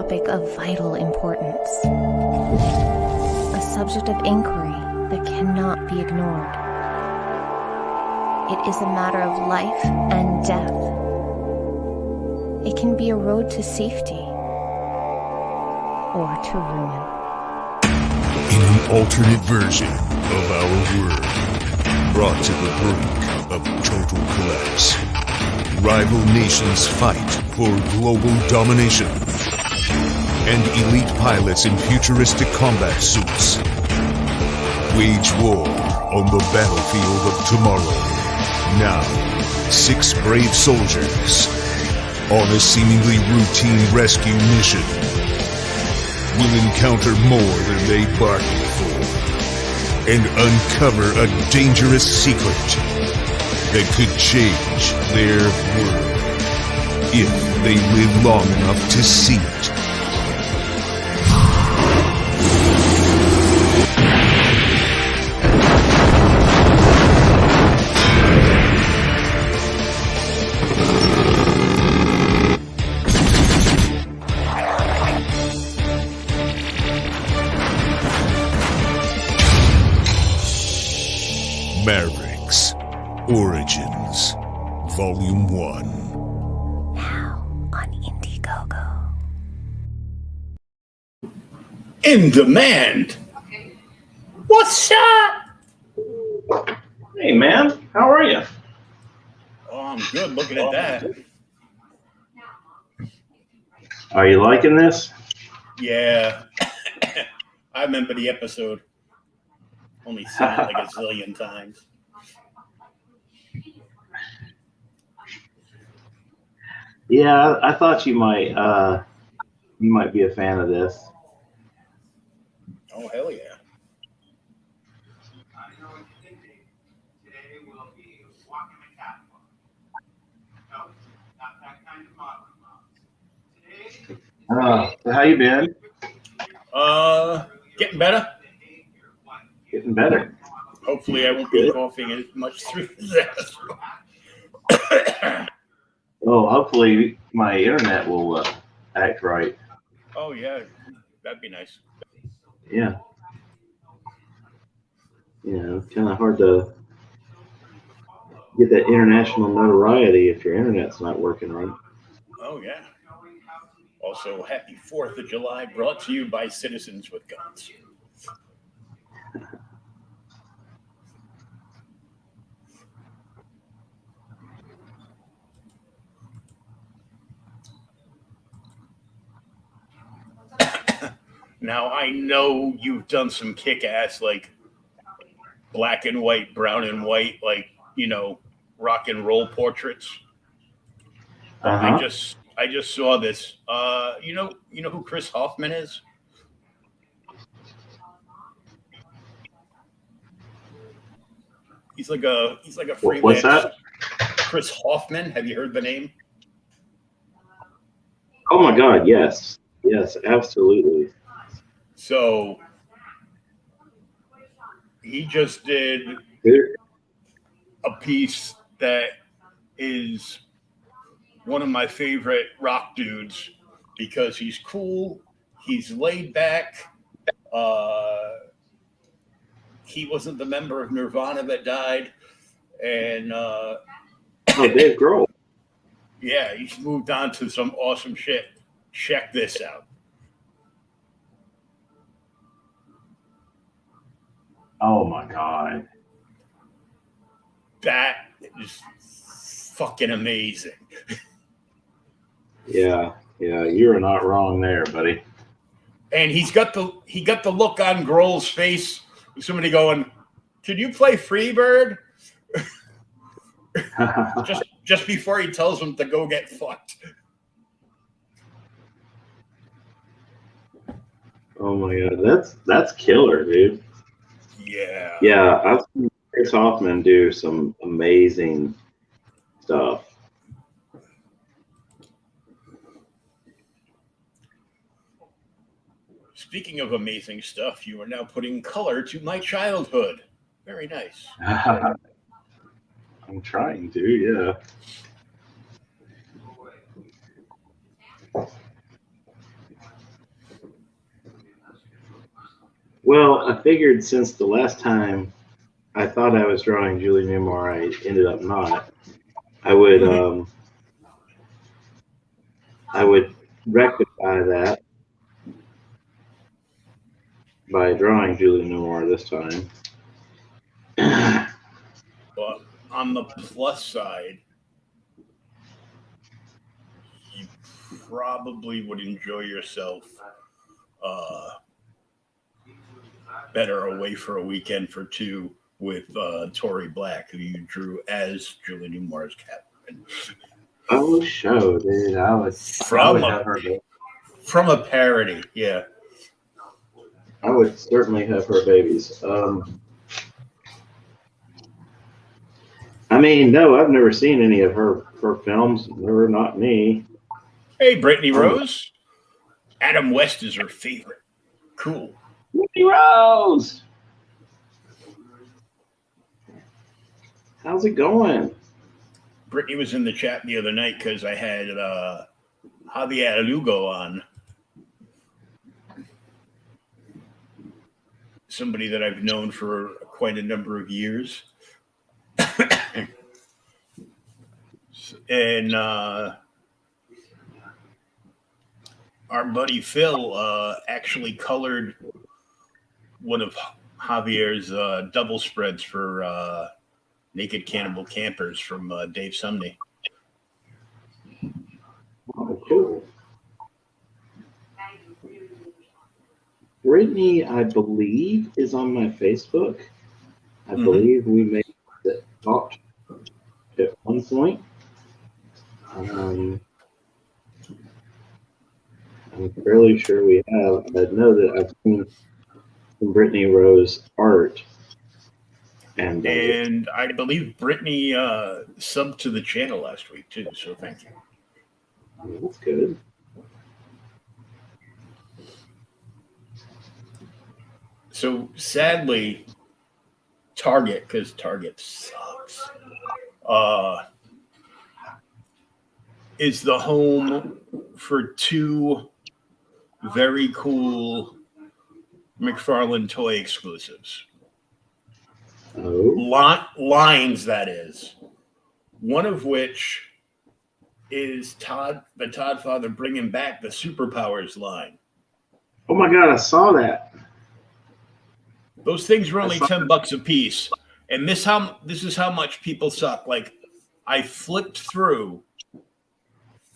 topic of vital importance, a subject of inquiry that cannot be ignored. It is a matter of life and death. It can be a road to safety or to ruin. In an alternate version of our world, brought to the brink of total collapse, rival nations fight for global domination, and elite pilots in futuristic combat suits wage war on the battlefield of tomorrow. Now, 6 brave soldiers on a seemingly routine rescue mission will encounter more than they bargained for and uncover a dangerous secret that could change their world if they live long enough to see it. Mavericks Origins Volume 1. Now on Indiegogo. In demand. What's up? Hey, man. How are you? Oh, I'm good looking at that. Are you liking this? Yeah. I remember the episode. Only seen it like a zillion times. Yeah, I thought you might be a fan of this. Oh, hell yeah. So how you been? Getting better. Getting better. Hopefully I won't be coughing as much through this. Oh, hopefully my internet will act right. Oh, yeah. That'd be nice. Yeah. Yeah, it's kind of hard to get that international notoriety if your internet's not working right. Oh, yeah. Also, happy 4th of July, brought to you by Citizens with Guns. Now, I know you've done some kick-ass, like, black and white, brown and white, like, you know, rock and roll portraits. I just saw this. You know who Chris Hoffman is? He's like a freelance. What's that? Chris Hoffman. Have you heard the name? Oh my God, yes. Yes, absolutely. So he just did a piece that is one of my favorite rock dudes because he's cool, he's laid back. He wasn't the member of Nirvana that died, and Dave Grohl. Yeah, he's moved on to some awesome shit. Check this out. Oh my God. That is fucking amazing. Yeah, you're not wrong there, buddy. And he got the look on Grohl's face. Somebody going, "Can you play Freebird?" just before he tells him to go get fucked. Oh my God, that's killer, dude. Yeah. Yeah, I've seen Chris Hoffman do some amazing stuff. Speaking of amazing stuff, you are now putting color to my childhood. Very nice. I'm trying to, yeah. Well, I figured since the last time I thought I was drawing Julie Newmar, I ended up not. I would I would rectify that by drawing Julie Newmar this time. But on the plus side, you probably would enjoy yourself better away for a weekend for two with Tori Black, who you drew as Julie Newmar's Catwoman. Oh, show, dude! I would have her. From a parody, yeah. I would certainly have her babies. I mean, no, I've never seen any of her films. Never, not me. Hey, Brittany Rose. Adam West is her favorite. Cool. Brittany Rose! How's it going? Brittany was in the chat the other night because I had Javier Lugo on. Somebody that I've known for quite a number of years. And our buddy Phil actually colored one of Javier's double spreads for Naked Cannibal Campers from Dave Sumney. Oh, cool. Brittany, I believe, is on my Facebook. I believe we may have talked at one point. I'm fairly sure we have. I know that I've seen some Brittany Rose art. And I believe Brittany subbed to the channel last week, too, so thank you. That's good. So, sadly, Target, because Target sucks, is the home for two very cool McFarlane toy exclusives. Oh. Lines, that is. One of which is the Todd Father bringing back the Superpowers line. Oh my God, I saw that. Those things were only $10 a piece. And this is how much people suck. Like, I flipped through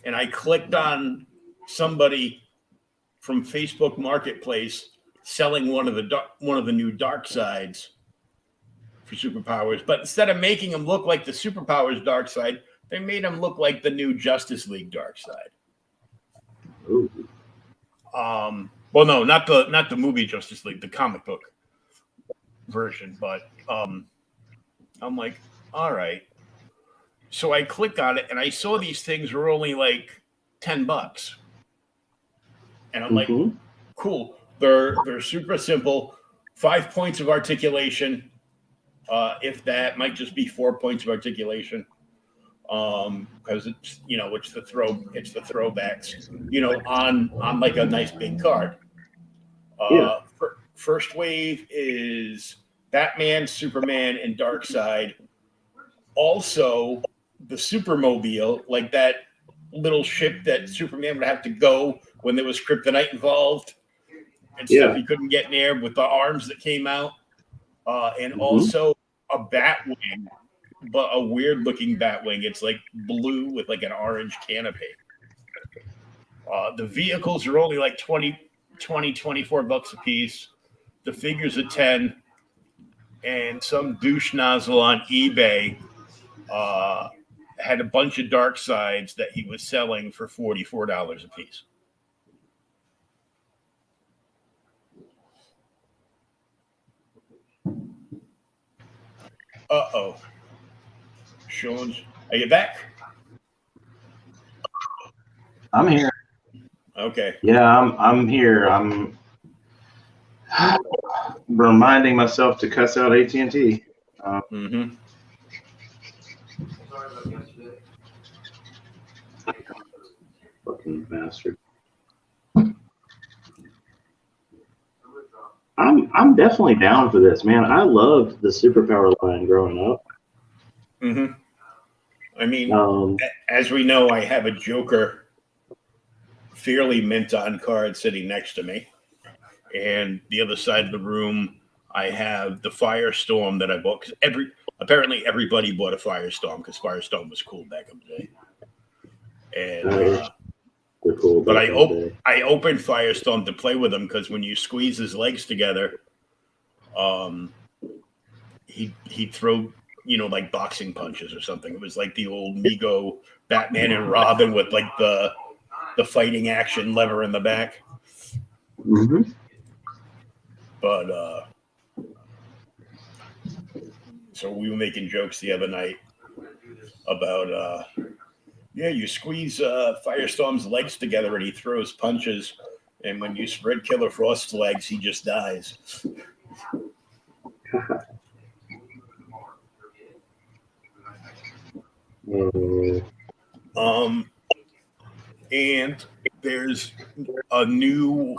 and I clicked on somebody from Facebook Marketplace selling one of the new Dark Sides for Superpowers, but instead of making them look like the Superpowers Dark Side, they made them look like the new Justice League Dark Side. Ooh. Well, no, not the movie Justice League, the comic book version. But I'm like, all right. So I click on it and I saw these things were only like $10, and I'm like, cool. They're super simple, 5 points of articulation. If that might just be 4 points of articulation, because it's it's the throwbacks, on like a nice big card. First wave is Batman, Superman, and Darkseid. Also, the Supermobile, like that little ship that Superman would have to go when there was kryptonite involved and stuff he couldn't get near, with the arms that came out. And also a Batwing, but a weird looking Batwing. It's like blue with like an orange canopy. The vehicles are only like $24 a piece. The figures are 10, and some douche nozzle on eBay had a bunch of Dark Sides that he was selling for $44 a piece. Uh-oh. Shawn, are you back? I'm here. Okay. Yeah, I'm here. I'm reminding myself to cuss out AT&T. Fucking bastard. I'm definitely down for this, man. I loved the superpower line growing up. Mm-hmm. I mean, Um, as we know, I have a Joker fairly mint on card sitting next to me. And the other side of the room, I have the Firestorm that I bought. Because apparently everybody bought a Firestorm because Firestorm was cool back in the day. And they're cool but back in the day. I opened Firestorm to play with him because when you squeeze his legs together, he'd throw like boxing punches or something. It was like the old Mego Batman and Robin with like the fighting action lever in the back. Mm-hmm. But so we were making jokes the other night about you squeeze Firestorm's legs together and he throws punches, and when you spread Killer Frost's legs, he just dies. And there's a new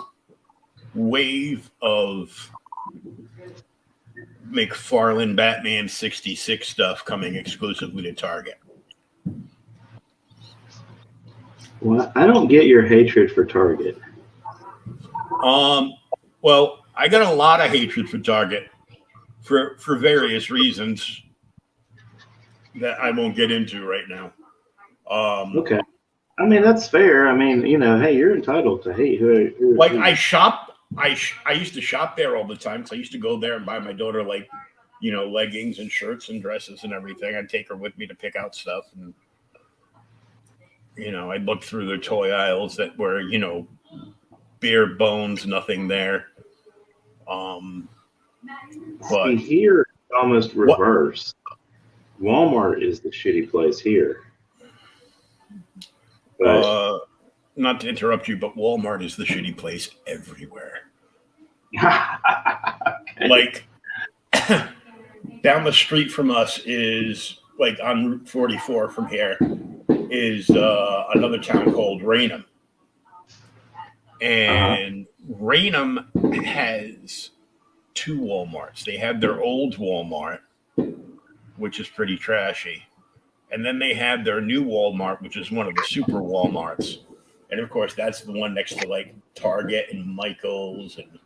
wave of McFarlane Batman 66 stuff coming exclusively to Target. Well, I don't get your hatred for Target. Well, I got a lot of hatred for Target for various reasons that I won't get into right now. Okay. I mean, that's fair. I mean, hey, you're entitled to hate who like I used to shop there all the time. So I used to go there and buy my daughter leggings and shirts and dresses and everything. I'd take her with me to pick out stuff, and I'd look through their toy aisles that were bare bones, nothing there. But here it's almost reverse. Walmart is the shitty place here. But, not to interrupt you, but Walmart is the shitty place everywhere. okay. Like down the street from us is like on Route 44 from here is another town called Raynham. And Raynham has two Walmarts. They have their old Walmart, which is pretty trashy. And then they have their new Walmart, which is one of the super Walmarts. And of course, that's the one next to like Target and Michael's and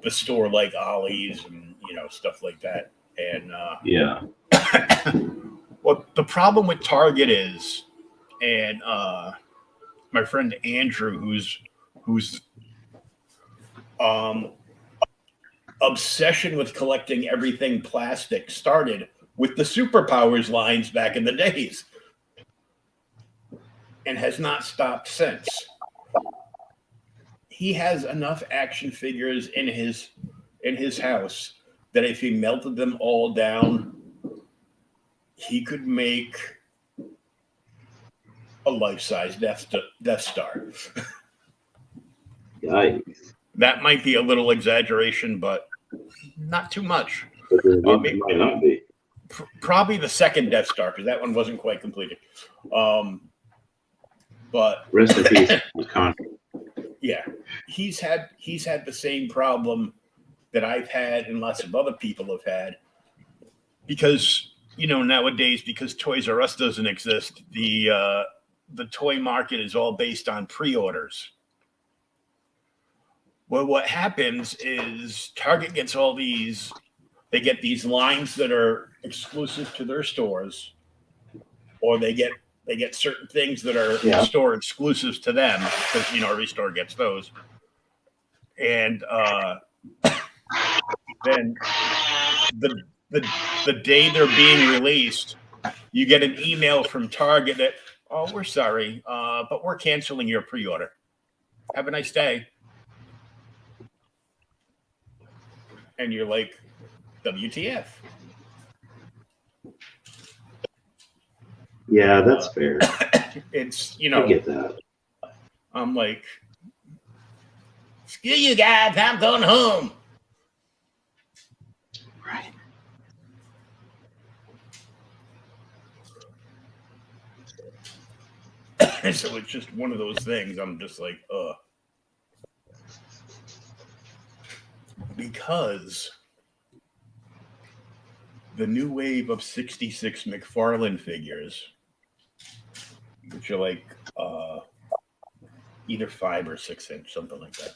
the store like Ollie's and stuff like that. And yeah. Well, the problem with Target is, and my friend Andrew, whose obsession with collecting everything plastic started with the Superpowers lines back in the days and has not stopped since. He has enough action figures in his house that if he melted them all down, he could make a life-size Death Star. Yikes. That might be a little exaggeration, but not too much. It might not be. Probably the second Death Star, because that one wasn't quite completed. But rest in peace. Yeah, he's had the same problem that I've had and lots of other people have had, because nowadays, because Toys R Us doesn't exist, the toy market is all based on pre-orders. Well, what happens is Target gets they get these lines that are exclusive to their stores, or they get certain things that are store exclusives to them, because every store gets those. And then the day they're being released, you get an email from Target that, oh, we're sorry, but we're canceling your pre-order. Have a nice day. And you're like, WTF? Yeah, that's fair. It's, I get that. I'm like, screw you guys, I'm going home. Right. So it's just one of those things. I'm just like, because the new wave of 66 McFarlane figures, which are like either 5 or 6 inch, something like that.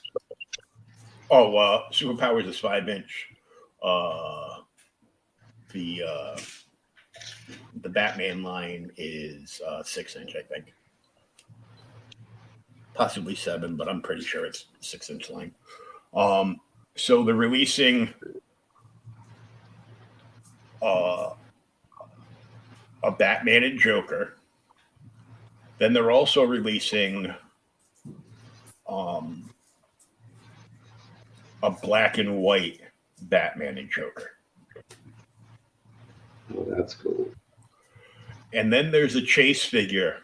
Oh, Superpowers is 5 inch. The Batman line is 6 inch, I think. Possibly 7, but I'm pretty sure it's 6 inch line. So they're releasing a Batman and Joker. Then they're also releasing a black and white Batman and Joker. Oh, that's cool. And then there's a Chase figure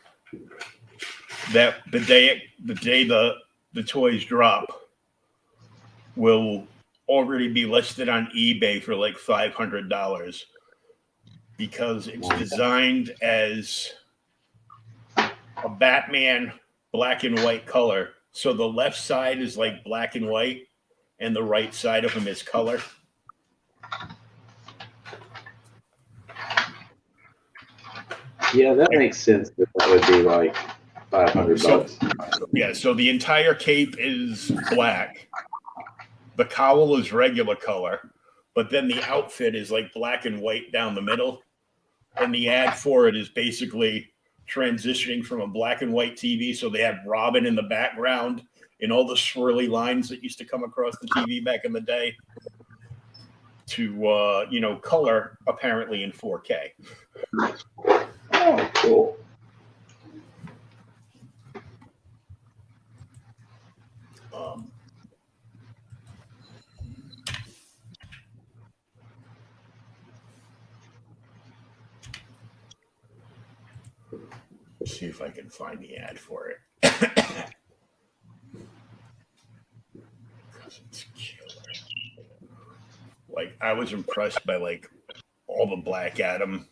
that the day the toys drop will already be listed on eBay for like $500 because it's designed as a Batman black and white color. So the left side is like black and white and the right side of him is color. Yeah, that makes sense. That would be like $500. Yeah, so the entire cape is black. The cowl is regular color, but then the outfit is like black and white down the middle. And the ad for it is basically transitioning from a black and white TV. So they have Robin in the background and all the swirly lines that used to come across the TV back in the day to, color apparently in 4K. Oh, cool. Let's see if I can find the ad for it. It's killer. Like, I was impressed by like all the Black Adam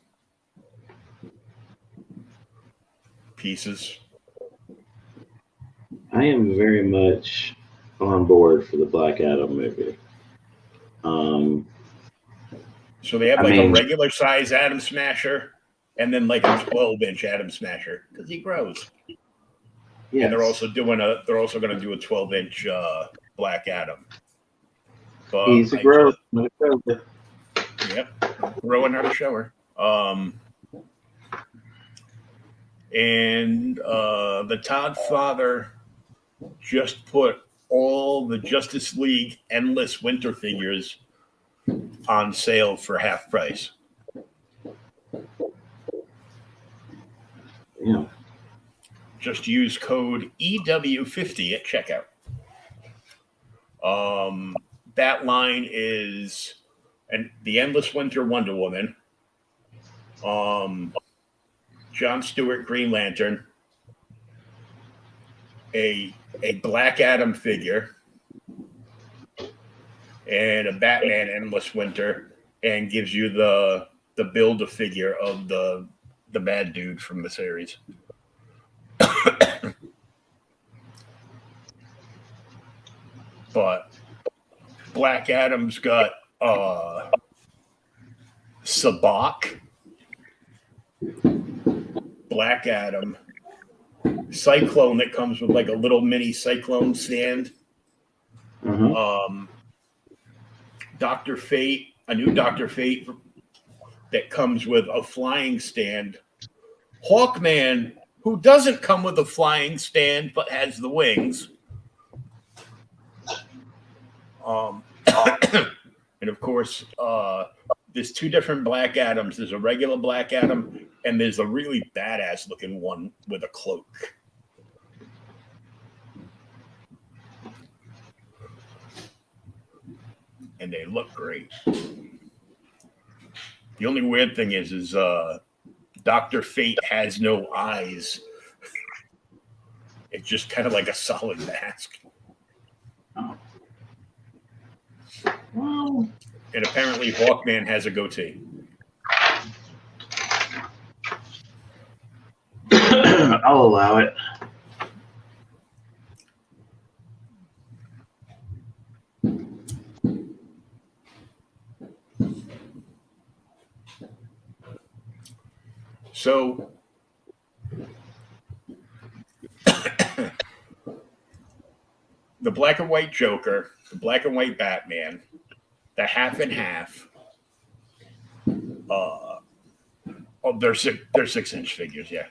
pieces. I am very much on board for the Black Adam movie. So they have a regular size Atom Smasher and then like a 12-inch Atom Smasher because he grows. Yes. And they're also going to do a 12-inch Black Adam. But he's a grower. Yep, growing out of shower. And the Todd father just put all the Justice League Endless Winter figures on sale for half price. Yeah. Just use code EW50 at checkout. That line is the Endless Winter Wonder Woman, John Stewart Green Lantern, a Black Adam figure, and a Batman Endless Winter, and gives you the Build-A-Figure of the bad dude from the series. But Black Adam's got Sabak, Black Adam, Cyclone that comes with like a little mini Cyclone stand. Mm-hmm. Dr. Fate, a new Dr. Fate that comes with a flying stand. Hawkman, who doesn't come with a flying stand but has the wings. And of course, there's two different Black Adams. There's a regular Black Adam, and there's a really badass looking one with a cloak. And they look great. The only weird thing is Dr. Fate has no eyes. It's just kind of like a solid mask. Well, and apparently Hawkman has a goatee. I'll allow it. So the black and white Joker, the black and white Batman, the half and half. They're 6-inch figures, yeah.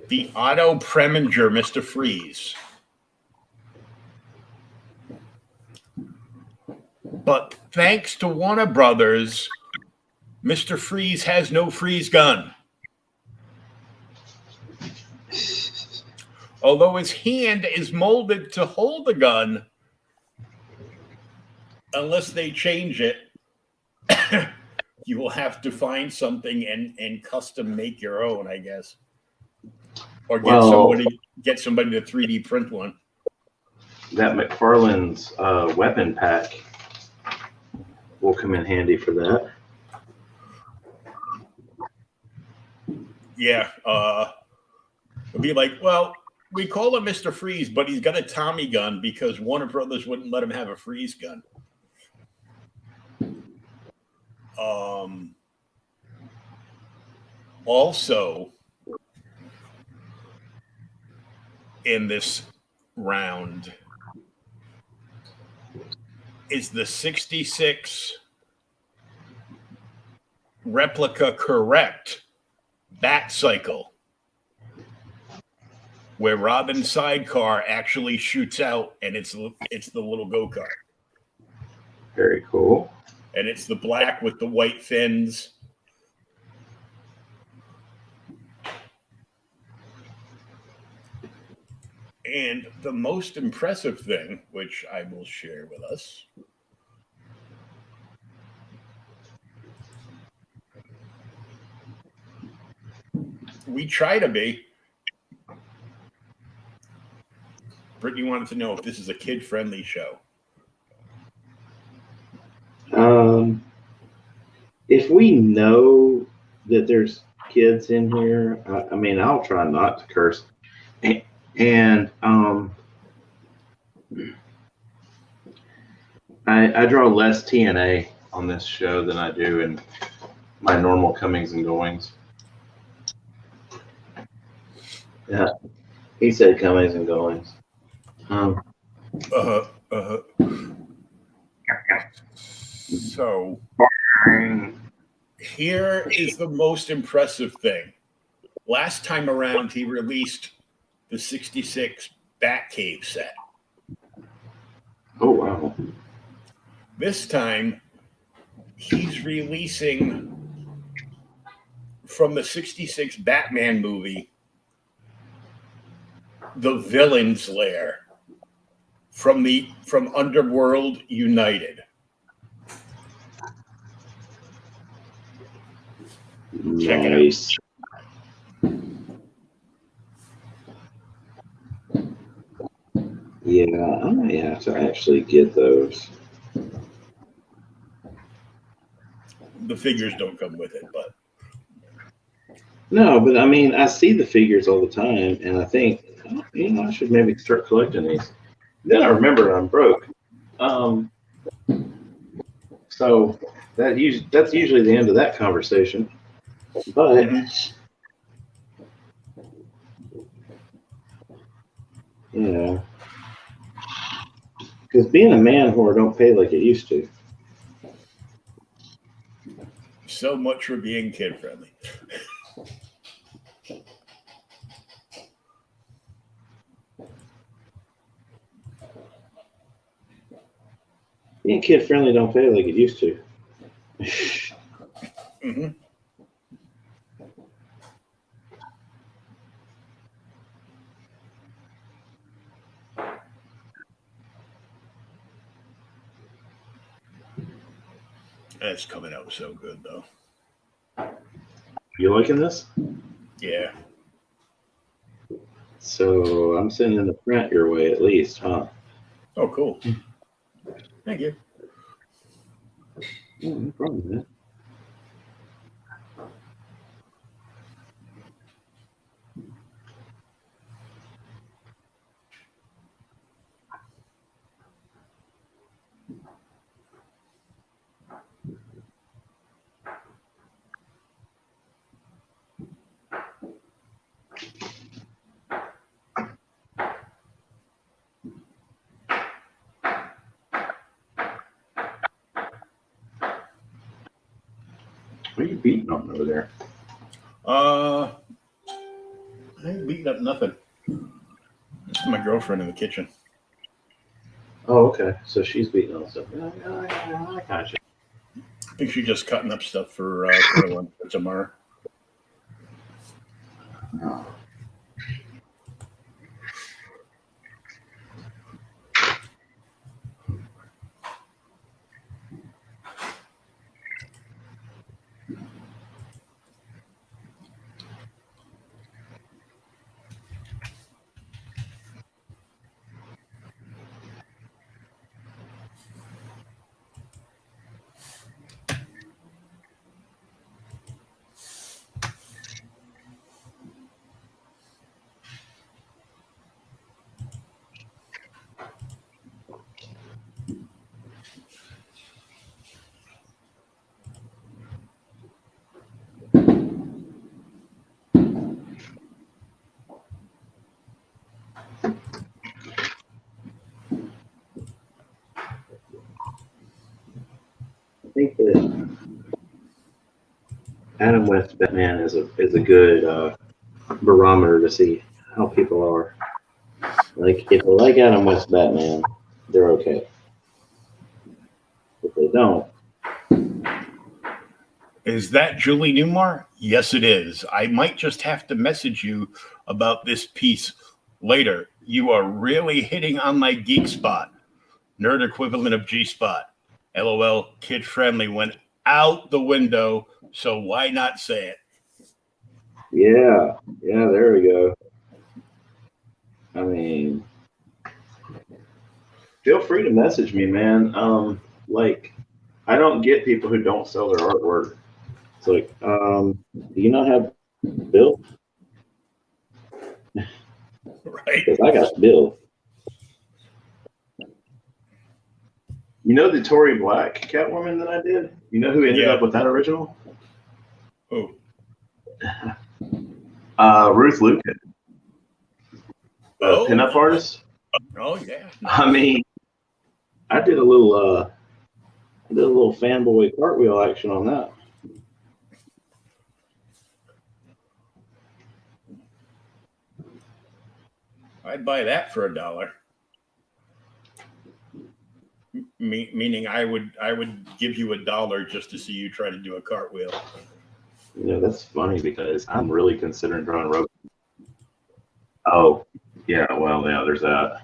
The Otto Preminger Mr. Freeze. But thanks to Warner Brothers, Mr. Freeze has no freeze gun. Although his hand is molded to hold the gun, unless they change it, you will have to find something and custom make your own, I guess. Or get somebody to 3D print one. That McFarlane's weapon pack will come in handy for that. Yeah. It'll be like, well, we call him Mr. Freeze, but he's got a Tommy gun because Warner Brothers wouldn't let him have a freeze gun. Also, in this round is the 66 replica correct Bat Cycle, where Robin's sidecar actually shoots out, and it's the little go-kart. Very cool. And it's the black with the white fins. And the most impressive thing, which I will share with us, we try to be. Brittany wanted to know if this is a kid-friendly show. If we know that there's kids in here, I mean, I'll try not to curse. And I draw less TNA on this show than I do in my normal comings and goings. Yeah, he said comings and goings. So here is the most impressive thing. Last time around, he released the 66 Batcave set. Oh, wow. This time, he's releasing from the 66 Batman movie, the Villain's Lair from Underworld United. Check it out. Yeah, I might have to actually get those. The figures don't come with it, but no, but I mean, I see the figures all the time, and I think, I should maybe start collecting these. Then I remember I'm broke. So that's usually the end of that conversation. But because being a man whore don't pay like it used to. So much for being kid friendly. Being kid friendly don't pay like it used to. Mm-hmm. That's coming out so good, though. You liking this? Yeah. So I'm sending the print your way at least, huh? Oh, cool. Thank you. Oh, no problem, man. What are you beating on over there? I ain't beating up nothing. It's my girlfriend in the kitchen. Oh, okay. So she's beating on stuff. I gotcha. I think she's just cutting up stuff for lunch for tomorrow. Oh. I think that Adam West Batman is a good barometer to see how people are. Like if they like Adam West Batman, they're okay. If they don't, Is that Julie Newmar? Yes, it is. I might just have to message you about this piece later. You are really hitting on my geek spot. Nerd equivalent of G spot. LOL, kid friendly went out the window, so why not say it? yeah, there we go. I mean, feel free to message me, man. Like, I don't get people who don't sell their artwork. It's like, do you not have Bill? Right? Because I got Bill. You know the Tory Black Catwoman that I did? You know who ended Yeah. up with that original? Oh, Ruth Lucan, Oh. pinup artist. oh yeah. I mean, I did a little fanboy cartwheel action on that. I'd buy that for $1. Meaning I would give you $1 just to see you try to do a cartwheel. You know, that's funny because I'm really considering drawing rope. Oh, yeah, well, yeah, there's that.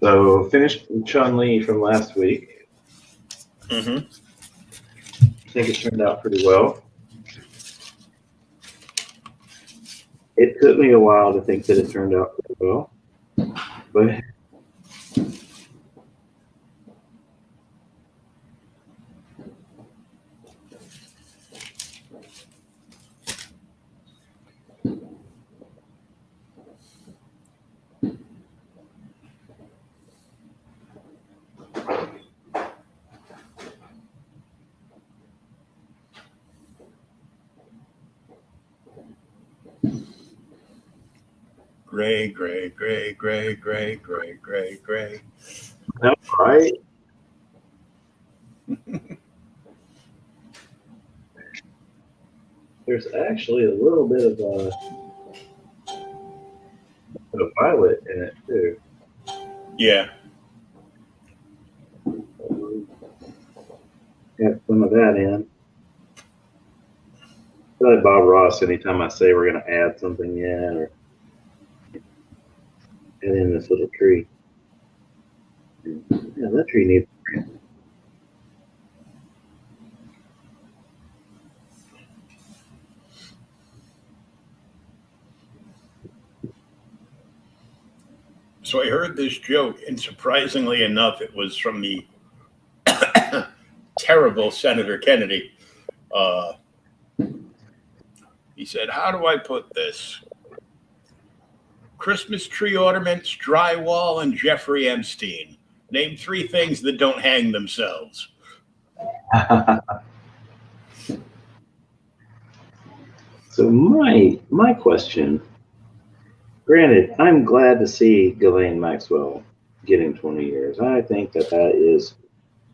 So finished Chun-Li from last week. Mm-hmm. I think it turned out pretty well. It took me a while to think that it turned out pretty well, but Gray, gray, gray, gray, gray, gray, gray, gray. that's right. There's actually a little bit of violet in it too. Yeah. Got some of that in. I feel like Bob Ross anytime I say we're going to add something in or add in this little tree. Yeah, that tree needs. So I heard this joke, and surprisingly enough, it was from the terrible Senator Kennedy. He said, "How do I put this? Christmas tree ornaments, drywall, and Jeffrey Epstein. Name 3 things that don't hang themselves." So my question, granted, I'm glad to see Ghislaine Maxwell getting 20 years. I think that is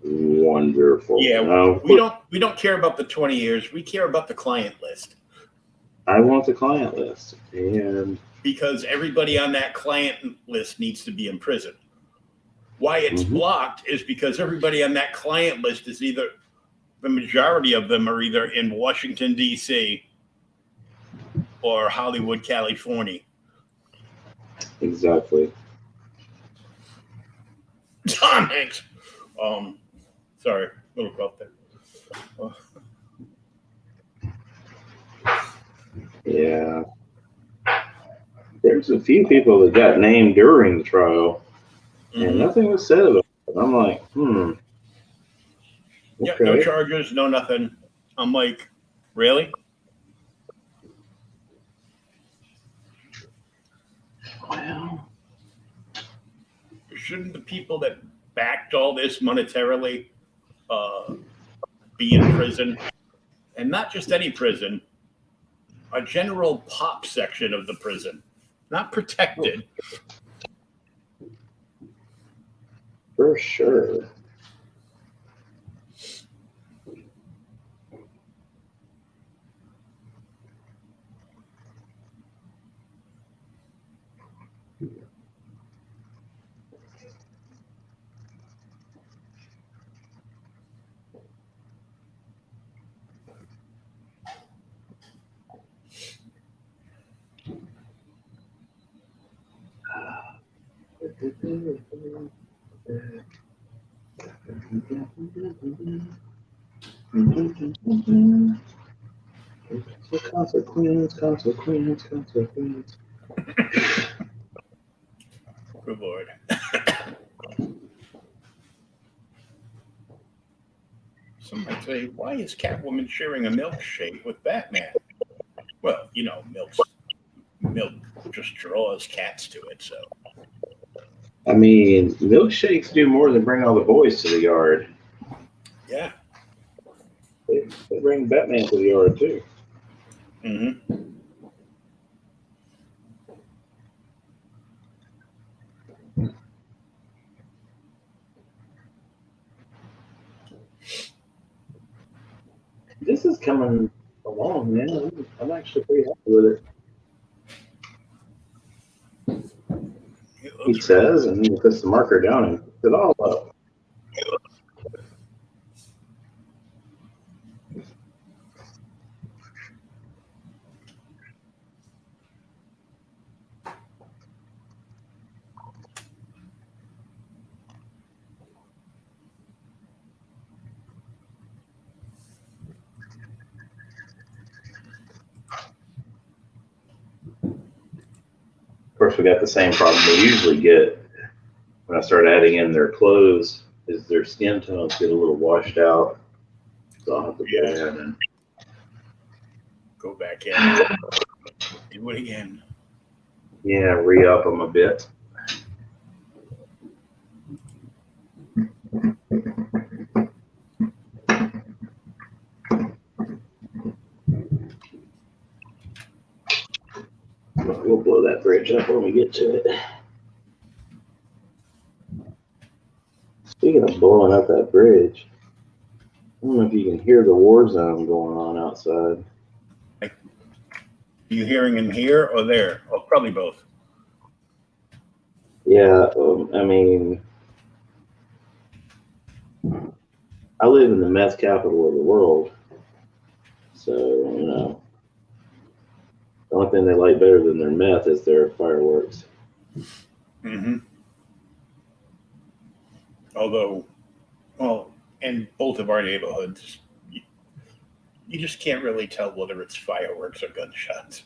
wonderful. Yeah, Now, we don't care about the 20 years. We care about the client list. I want the client list, and because everybody on that client list needs to be in prison. Why it's blocked is because everybody on that client list is either, the majority of them are either in Washington, D.C. or Hollywood, California. Exactly. Tom Hanks. Sorry, little cough there. Yeah. There's a few people that got named during the trial, and nothing was said about it. I'm like, Okay. Yeah, no charges, no nothing. I'm like, really? Well, shouldn't the people that backed all this monetarily be in prison? And not just any prison, a general pop section of the prison, not protected. For sure. Consequence. Good Lord. Some might say, why is Catwoman sharing a milkshake with Batman? Well, you know, milk just draws cats to it, so. I mean, milkshakes do more than bring all the boys to the yard. Yeah. They bring Batman to the yard, too. Mm-hmm. This is coming along, man. I'm actually pretty happy with it. He says, and he puts the marker down and puts it all up. course, we got the same problem we usually get when I start adding in their clothes, is their skin tones get a little washed out. So I'll have to go ahead and go back in. Do it again. re-up them a bit. We'll blow that bridge up when we get to it. Speaking of blowing up that bridge, I don't know if you can hear the war zone going on outside. Are you hearing him here or there? Oh, probably both. Yeah, I mean, I live in the meth capital of the world, so, you know, the only thing they like better than their meth is their fireworks. Mm-hmm. Although, well, in both of our neighborhoods, you just can't really tell whether it's fireworks or gunshots.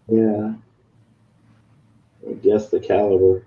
Yeah, I guess the caliber.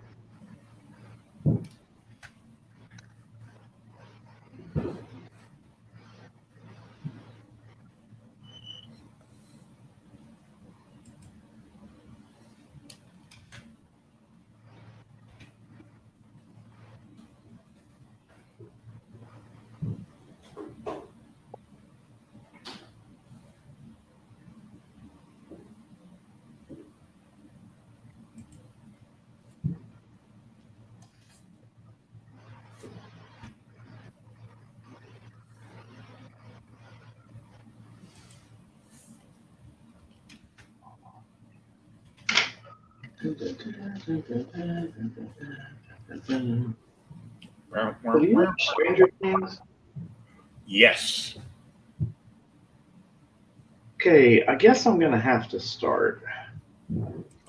Have you watched Stranger Things? Yes. Okay, I guess I'm gonna have to start.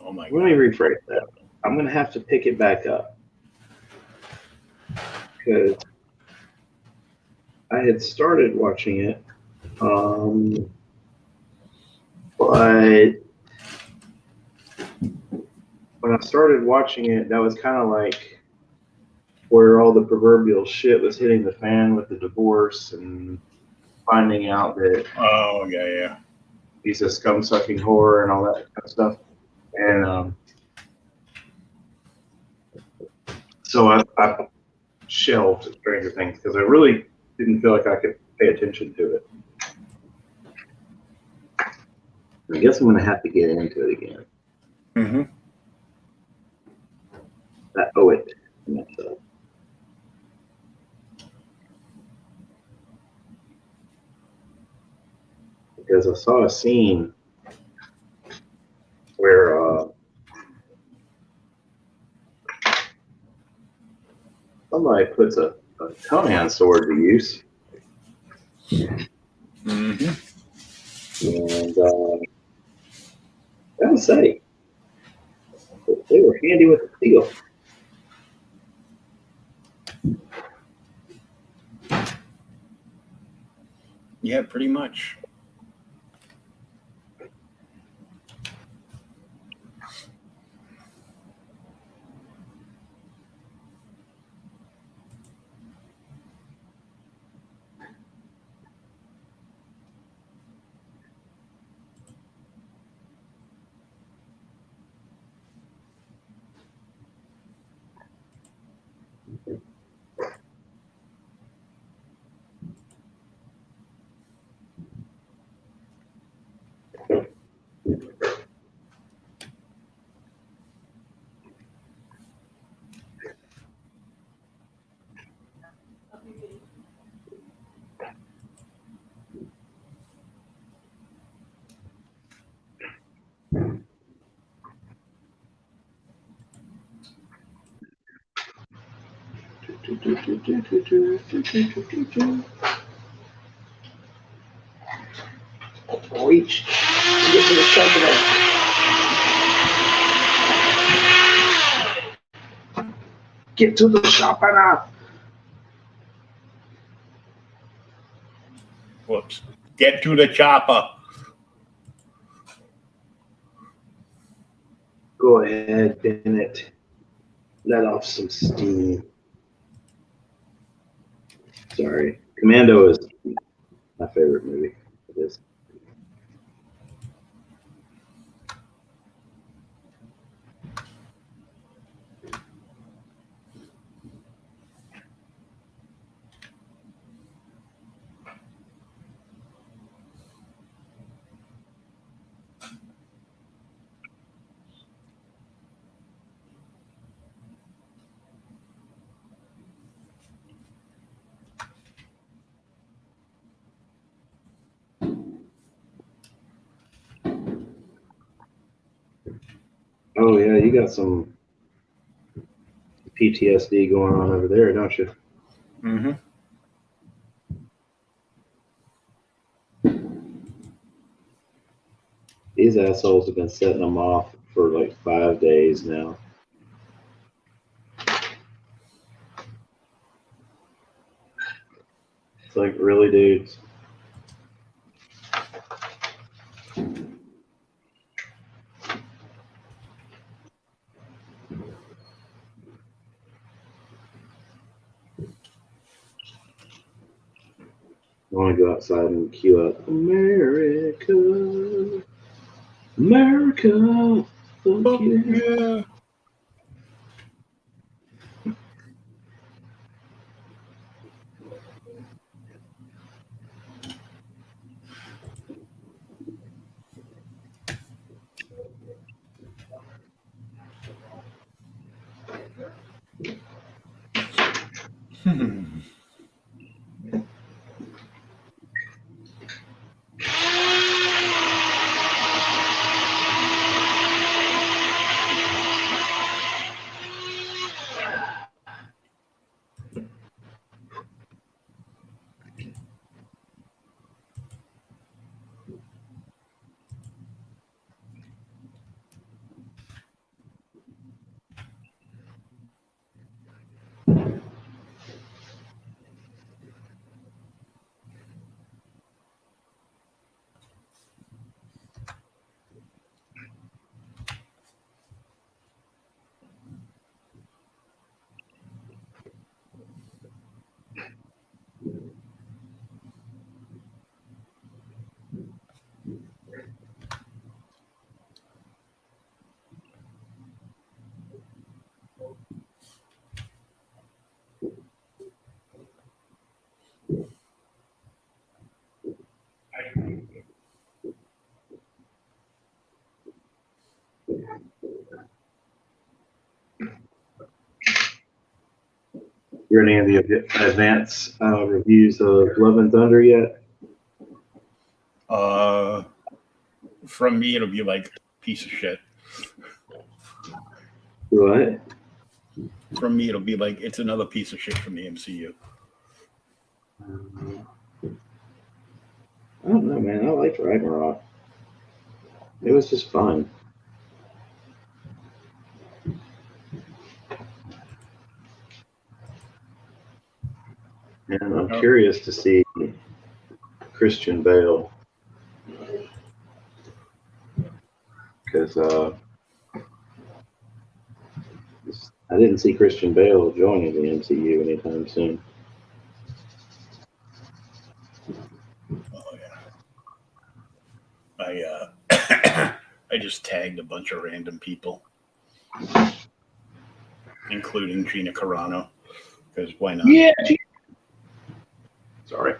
Oh my Let me God. rephrase that. I'm gonna have to pick it back up because I had started watching it, but when I started watching it, that was kind of like where all the proverbial shit was hitting the fan with the divorce and finding out that Oh yeah. he's a scum-sucking whore and all that kind of stuff. And so I shelved Stranger Things because I really didn't feel like I could pay attention to it. I guess I'm going to have to get into it again. Mm-hmm. Oh, wait. I messed up. Because I saw a scene where somebody puts a Conan sword to use. Mm-hmm. And I would say they were handy with the steel. Yeah, pretty much. Reach. Get to the company. Get to the shop now. Whoops. Get to the chopper. Go ahead, Bennett. Let off some steam. Sorry. Commando is my favorite movie. It is. Oh yeah, you got some PTSD going on over there, don't you? Mm-hmm. These assholes have been setting them off for like 5 days now. It's like, really, dudes? I want to go outside and cue up America. America. Fuck yeah. You read any of the advance reviews of Love and Thunder yet? From me, it'll be like piece of shit. What? From me, it'll be like it's another piece of shit from the MCU. I don't know, man. I liked Ragnarok. It was just fun. And I'm curious to see Christian Bale. Because I didn't see Christian Bale joining the MCU anytime soon. Oh yeah. I just tagged a bunch of random people, including Gina Carano, because why not? Yeah. Sorry.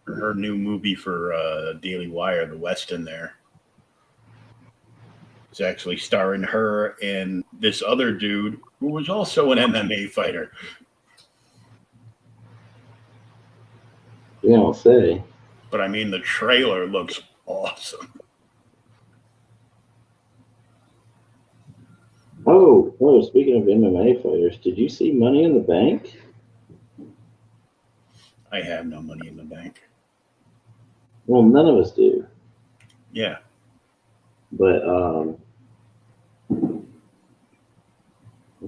Her new movie for Daily Wire, The West in there. It's actually starring her and this other dude who was also an MMA fighter. Yeah, I'll say. But I mean, the trailer looks awesome. Oh, speaking of MMA fighters, did you see Money in the Bank? I have no money in the bank. Well, none of us do. Yeah. But I'm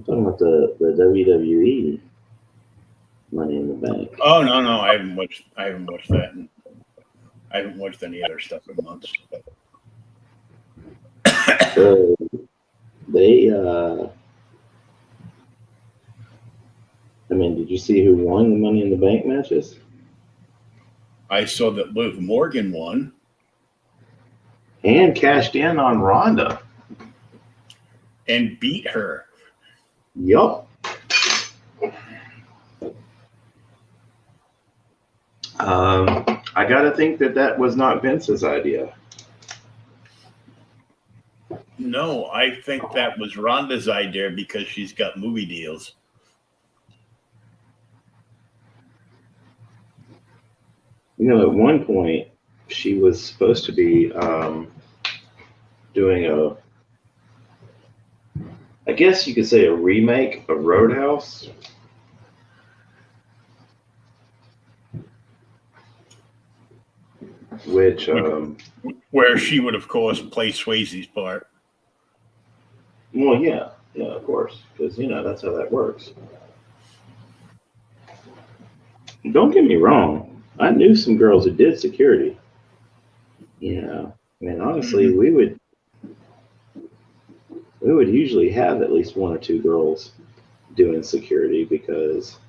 talking about the WWE Money in the Bank. Oh no, I haven't watched that. I haven't watched any other stuff in months. So they, I mean, did you see who won the Money in the Bank matches? I saw that Liv Morgan won. And cashed in on Ronda. And beat her. Yup. I got to think that was not Vince's idea. No, I think that was Ronda's idea because she's got movie deals. You know, at one point, she was supposed to be doing I guess you could say a remake of Roadhouse. Which, where she would, of course, play Swayze's part. well, yeah, of course, because, that's how that works. Don't get me wrong. I knew some girls that did security. I mean, honestly, we would usually have at least one or two girls doing security because,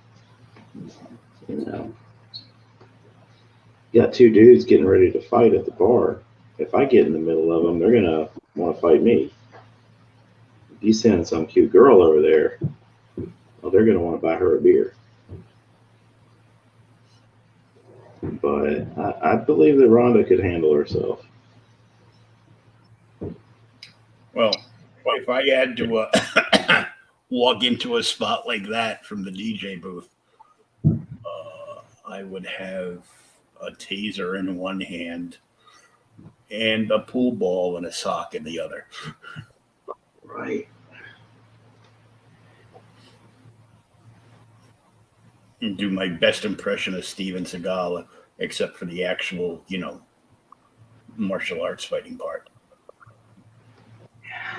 got two dudes getting ready to fight at the bar. If I get in the middle of them, they're going to want to fight me. If you send some cute girl over there, well, they're going to want to buy her a beer. But I believe that Ronda could handle herself. Well, if I had to walk into a spot like that from the DJ booth, I would have a taser in one hand and a pool ball and a sock in the other. Right. And do my best impression of Steven Seagal, except for the actual, martial arts fighting part.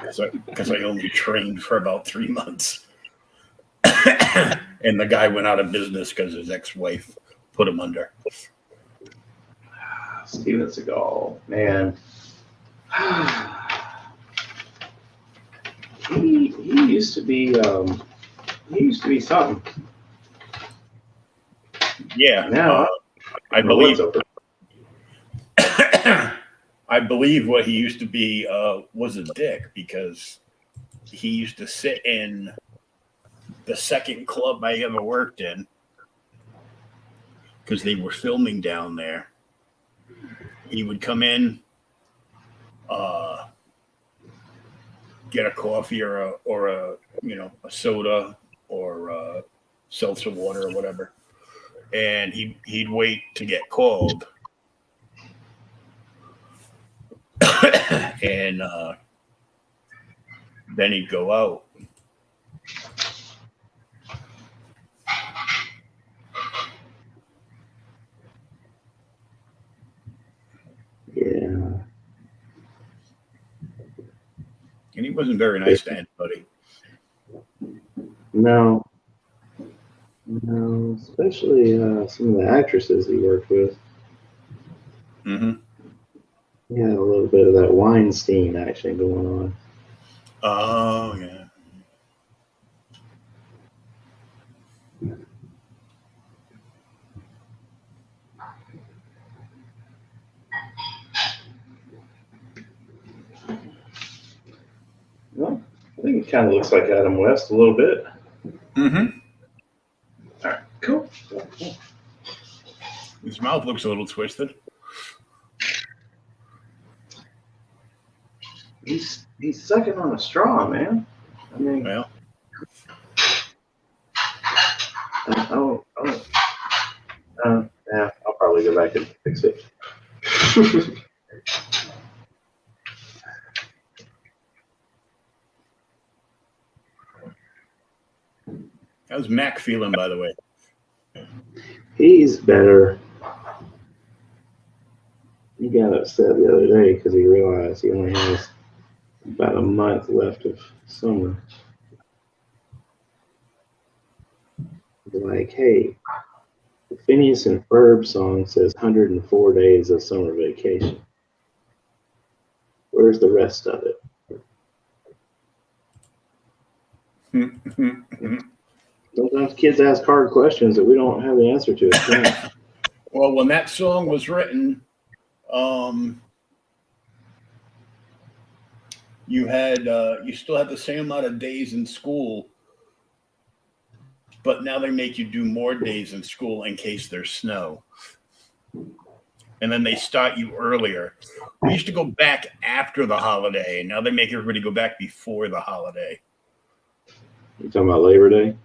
Because I only trained for about 3 months. And the guy went out of business because his ex-wife put him under. Steven Seagal, man. He used to be something. Yeah. Now I believe I believe what he used to be was a dick because he used to sit in the second club I ever worked in because they were filming down there. He would come in, get a coffee or a soda or seltzer water or whatever, and he'd wait to get called, and then he'd go out. Yeah. And he wasn't very nice to anybody. No, especially some of the actresses he worked with. Mm-hmm. He had a little bit of that Weinstein action going on. Oh, yeah. Well, I think it kind of looks like Adam West a little bit. Mm-hmm. All right, cool. His mouth looks a little twisted. He's sucking on a straw, man. I mean, Well, yeah, I'll probably go back and fix it. how's Mac feeling, by the way? He's better. He got upset the other day because he realized he only has about a month left of summer. Like, hey, The Phineas and Ferb song says 104 days of summer vacation. Where's the rest of it? Sometimes kids ask hard questions that we don't have the answer to. Well, when that song was written, you still had the same amount of days in school, but now they make you do more days in school in case there's snow. And then they start you earlier. We used to go back after the holiday, and now they make everybody go back before the holiday. You talking about Labor Day?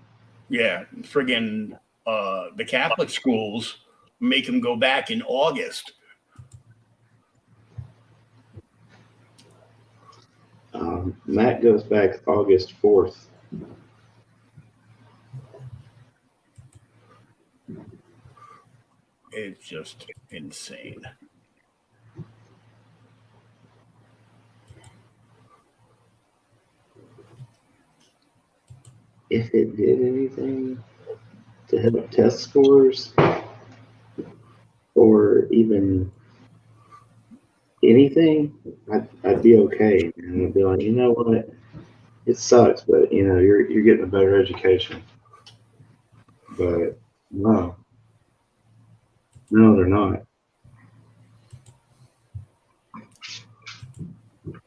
Yeah, friggin' the Catholic schools make them go back in August. Matt goes back August 4th. It's just insane. If it did anything to help test scores or even anything, I'd be okay. And I'd be like, you know what? It sucks, but you know, you're getting a better education. But no, they're not.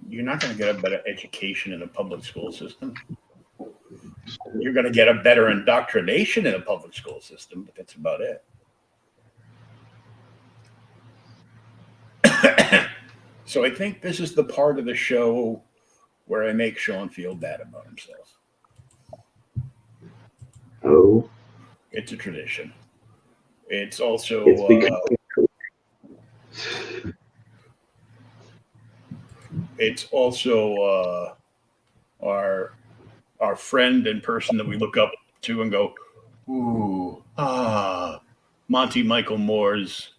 You're not going to get a better education in a public school system. You're going to get a better indoctrination in a public school system, but that's about it. So I think this is the part of the show where I make Shawn feel bad about himself. Oh, It's a tradition. It's also it's also our friend and person that we look up to and go, ooh, Monty Michael Moore's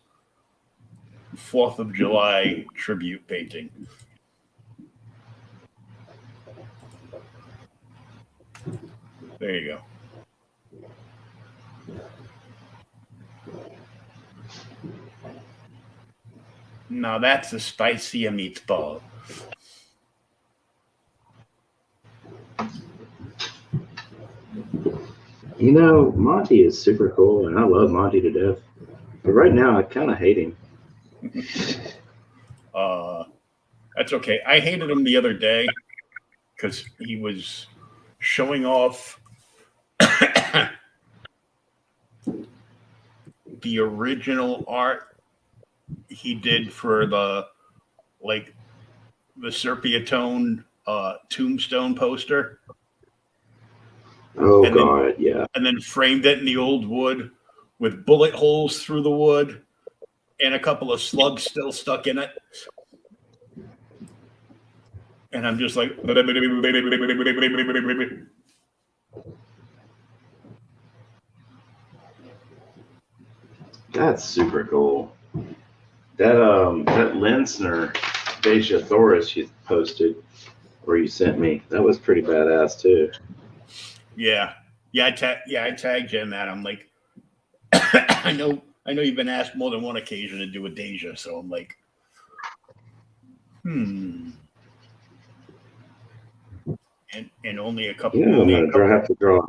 4th of July tribute painting. There you go. Now that's a spicier meatball. you know, Monty is super cool, and I love Monty to death. But right now, I kind of hate him. That's okay. I hated him the other day because he was showing off the original art he did for the sepia tone tombstone poster. Oh, and God, yeah. And then framed it in the old wood with bullet holes through the wood and a couple of slugs still stuck in it. And I'm just like, that's super cool. That Lensner Deja Thoris you posted, or you sent me, that was pretty badass too. Yeah. I tagged you in that. I'm like, I know you've been asked more than one occasion to do a Deja, so I'm like, And only a couple. Yeah, I'm gonna have to draw.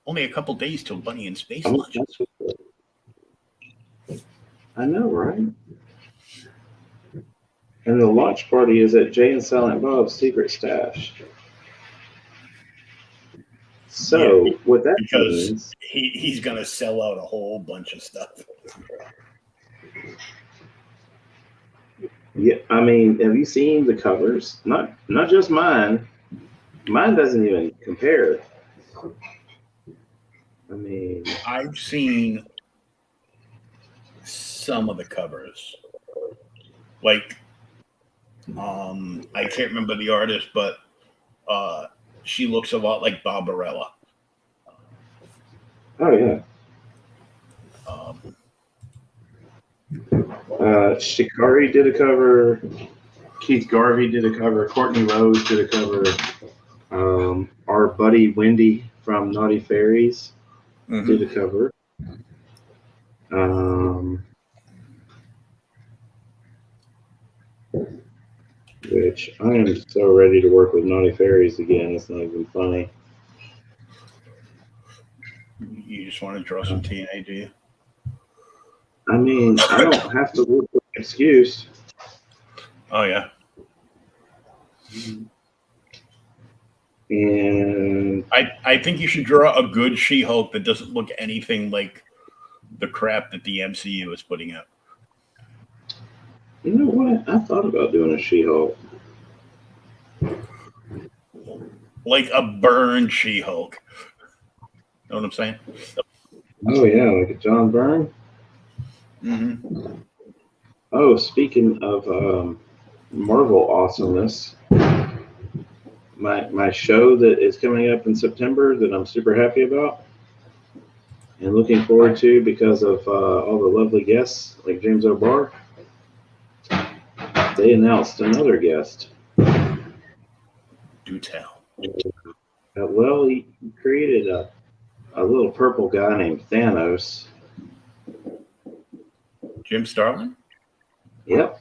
Only a couple days till Bunny in Space launches. I know, right? And the launch party is at Jay and Silent Bob's secret stash. So what that means, he's gonna sell out a whole bunch of stuff. Yeah, I mean, have you seen the covers? Not just mine. Mine doesn't even compare. I mean, I've seen some of the covers. Like, I can't remember the artist, but she looks a lot like Barbarella. Oh yeah. Shikari did a cover. Keith Garvey did a cover. Courtney Rose did a cover. Our buddy Wendy from Naughty Fairies did a cover. Which I am so ready to work with Naughty Fairies again. It's not even funny. You just want to draw some TNA, do you? I mean, I don't have to look for an excuse. Oh, yeah. And I think you should draw a good She-Hulk that doesn't look anything like the crap that the MCU is putting out. you know what? I thought about doing a She-Hulk. Like a burned She-Hulk. Know what I'm saying? Oh, yeah, like a John Byrne? Mm-hmm. Oh, speaking of Marvel awesomeness, my show that is coming up in September that I'm super happy about and looking forward to because of all the lovely guests like James O'Barr, they announced another guest. Do tell. Well, he created a little purple guy named Thanos. Jim Starlin? Yep.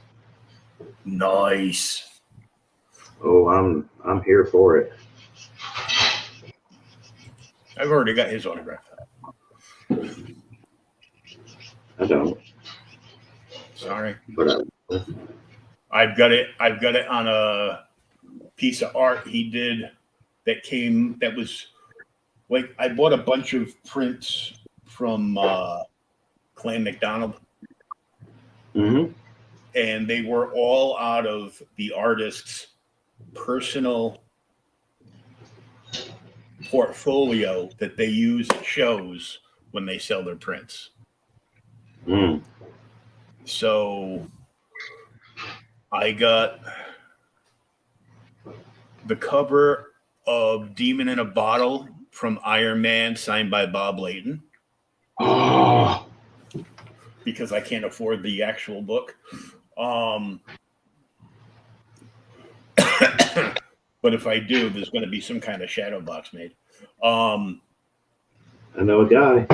Nice. Oh, I'm here for it. I've already got his autograph. I don't. Sorry. But I've got it on a piece of art he did that was like I bought a bunch of prints from Clan McDonald. Mm-hmm. And they were all out of the artist's personal portfolio that they use at shows when they sell their prints. Mm. So I got the cover of Demon in a Bottle from Iron Man signed by Bob Layton. Oh. Because I can't afford the actual book. But if I do, there's going to be some kind of shadow box made. I know a guy.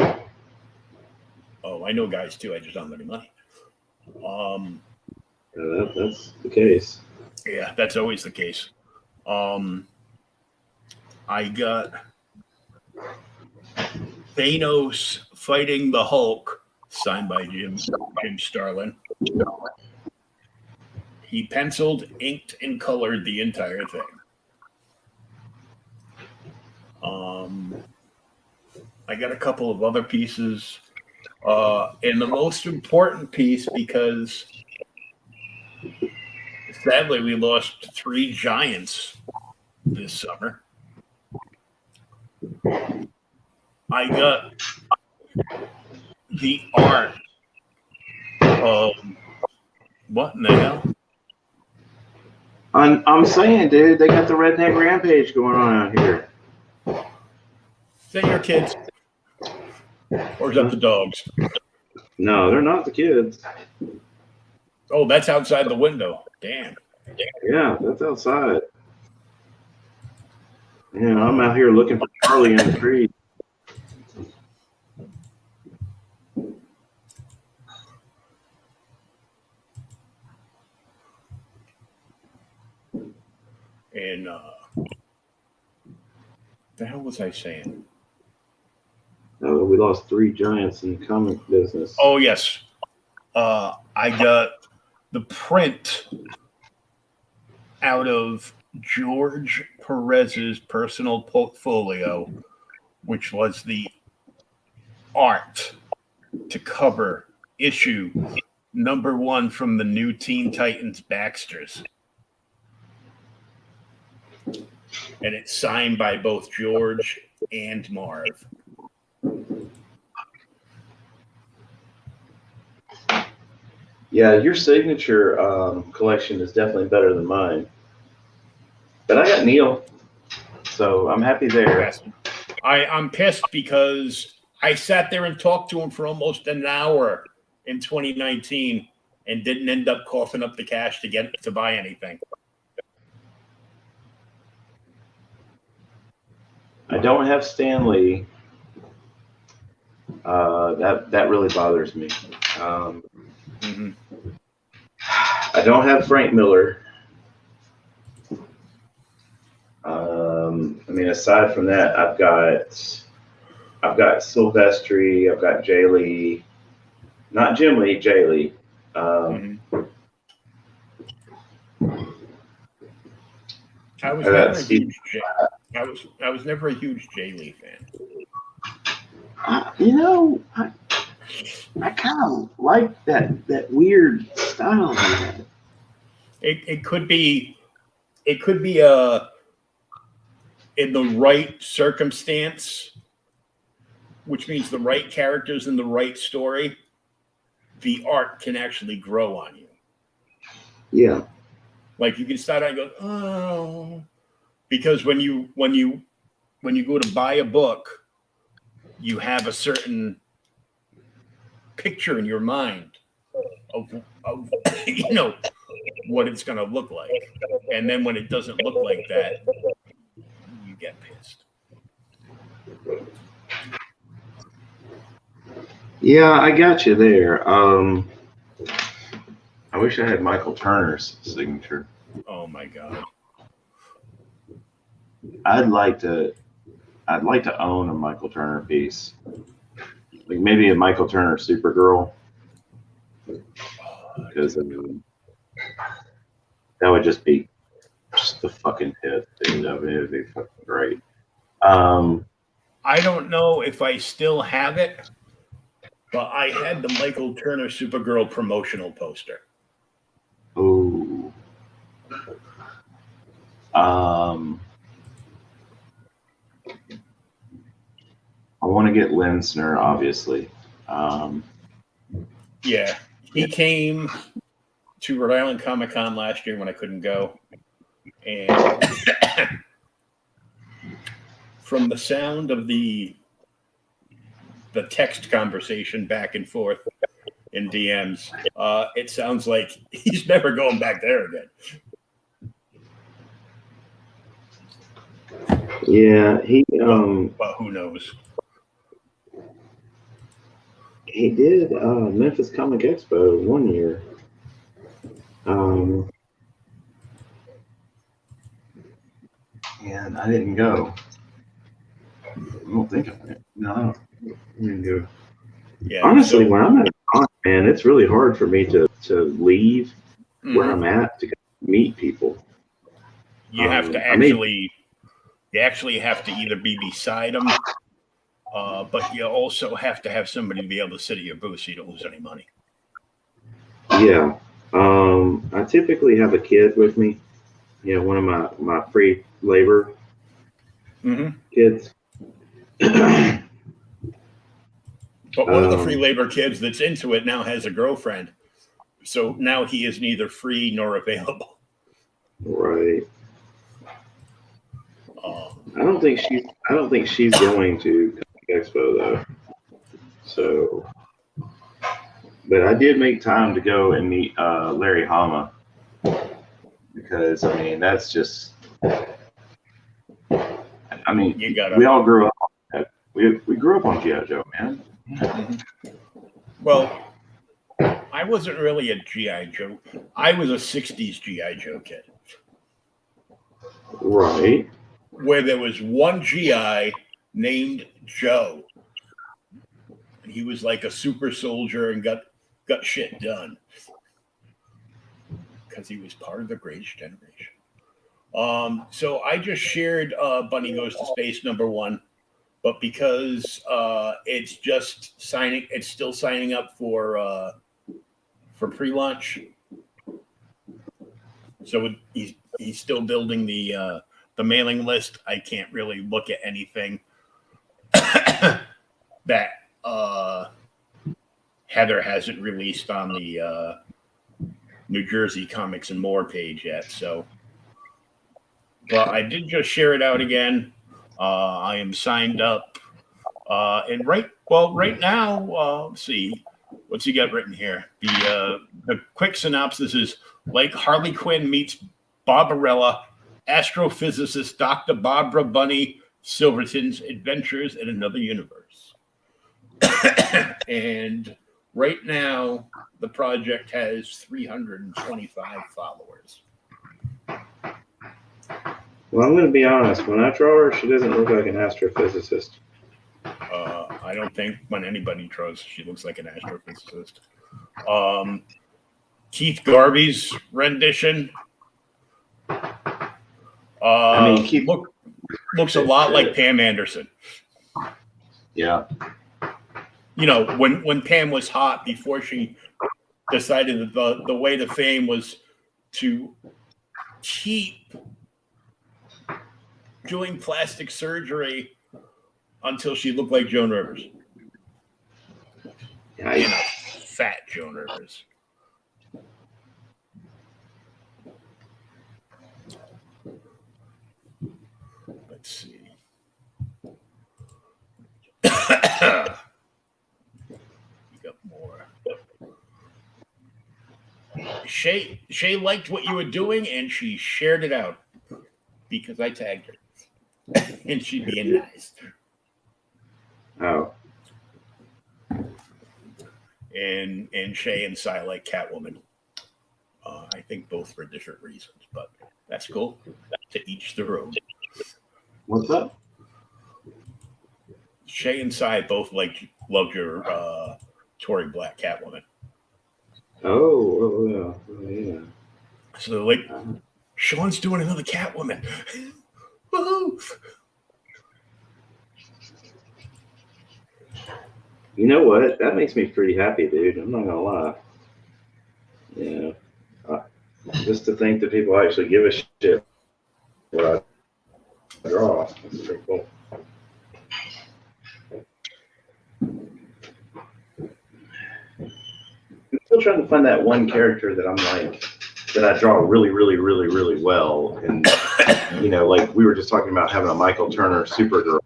Oh, I know guys too. I just don't have any money. That's the case. Yeah, that's always the case. I got Thanos fighting the Hulk, signed by Jim Starlin. He penciled, inked, and colored the entire thing. I got a couple of other pieces. And the most important piece, because sadly we lost 3 giants this summer. I got the art of what in the hell? I'm saying, dude, they got the redneck rampage going on out here. Is that your kids? Or is that the dogs? No, they're not the kids. Oh, that's outside the window. Damn. Yeah, that's outside. Yeah, I'm out here looking for Charlie in the tree. And the hell was I saying? We lost 3 giants in the comic business. Oh, yes. I got the print out of George Perez's personal portfolio, which was the art to cover issue #1 from the new Teen Titans Baxters. And it's signed by both George and Marv. Yeah, your signature collection is definitely better than mine. But I got Neil, so I'm happy there. I'm pissed because I sat there and talked to him for almost an hour in 2019 and didn't end up coughing up the cash to buy anything. I don't have Stan Lee. That really bothers me. Mm-hmm. I don't have Frank Miller. I mean, aside from that, I've got Silvestri, I've got Jay Lee, not Jim Lee, Jay Lee. I was never a huge Jay. I was never a huge Jay Lee fan. You know, I kind of like that weird style he had. It could be in the right circumstance, which means the right characters and the right story, the art can actually grow on you. Yeah. Like you can start out and go, oh, because when you go to buy a book, you have a certain picture in your mind of you know what it's going to look like, and then when it doesn't look like that, you get pissed. Yeah, I got you there. I wish I had Michael Turner's signature. Oh my god! I'd like to own a Michael Turner piece, like maybe a Michael Turner Supergirl, because that would just be the fucking hit. Dude. I mean, it'd be fucking great. I don't know if I still have it, but I had the Michael Turner Supergirl promotional poster. Ooh. I want to get Linsner, obviously. Yeah, he came to Rhode Island Comic Con last year when I couldn't go, and from the sound of the text conversation back and forth in DMs, it sounds like he's never going back there again. Yeah, but who knows? He did Memphis Comic Expo one year. And I didn't go. I don't think I went. No, I didn't go. Yeah, honestly, when I'm at a con, man, it's really hard for me to leave where I'm at to meet people. You have to actually, you actually have to either be beside them, but you also have to have somebody to be able to sit at your booth so you don't lose any money. Yeah. I typically have a kid with me. You know, one of my free labor kids. But one of the free labor kids that's into it now has a girlfriend. So now he is neither free nor available. Right. I don't think she's going to Comic Expo though. So, but I did make time to go and meet Larry Hama, because I mean that's just. I mean, we all grew up. We grew up on G.I. Joe, man. Well, I wasn't really a G.I. Joe. I was a 60s G.I. Joe kid. Right. Where there was one G.I. named Joe. And he was like a super soldier and got shit done. Because he was part of the Greatest Generation. So I just shared Bunny Goes to Space #1. But because it's still signing up for pre-launch. So he's still building the mailing list. I can't really look at anything that Heather hasn't released on the New Jersey Comics and More page yet. So, but I did just share it out again. I am signed up, and right now, let's see, what's he got written here? The quick synopsis is like Harley Quinn meets Barbarella, astrophysicist Dr. Barbara Bunny Silverton's adventures in another universe. And right now, the project has 325 followers. Well, I'm going to be honest. When I draw her, she doesn't look like an astrophysicist. I don't think when anybody draws, she looks like an astrophysicist. Keith Garvey's rendition. Keith looks a lot like Pam Anderson. Yeah. You know, when Pam was hot before she decided that the way to fame was to keep doing plastic surgery until she looked like Joan Rivers. Yeah, Fat Joan Rivers. Let's see. You got more. Shay liked what you were doing, and she shared it out because I tagged her, and she being nice. Oh. And Shay and Cy like Catwoman. I think both for different reasons, but that's cool. To each their own. What's up? Shay and Cy both loved your Tory Black Catwoman. Oh, yeah. So they're like, Shawn's doing another Catwoman. Woohoo! You know what? That makes me pretty happy, dude. I'm not gonna lie. Yeah. Just to think that people actually give a shit what I draw. That's pretty cool. I'm still trying to find that one character that I'm like, that I draw really, really, really, really well. And, you know, like we were just talking about having a Michael Turner Supergirl,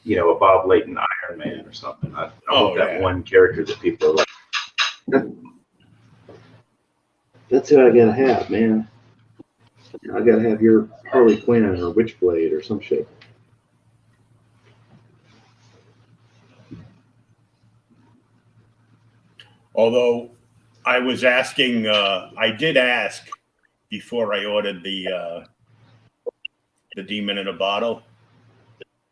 you know, a Bob Layton Iron Man or something. I hope that one character that people are like, that's who I gotta have, man. I gotta have your Harley Quinn or Witchblade or some shit. Although I was asking, I did ask before I ordered the Demon in a Bottle.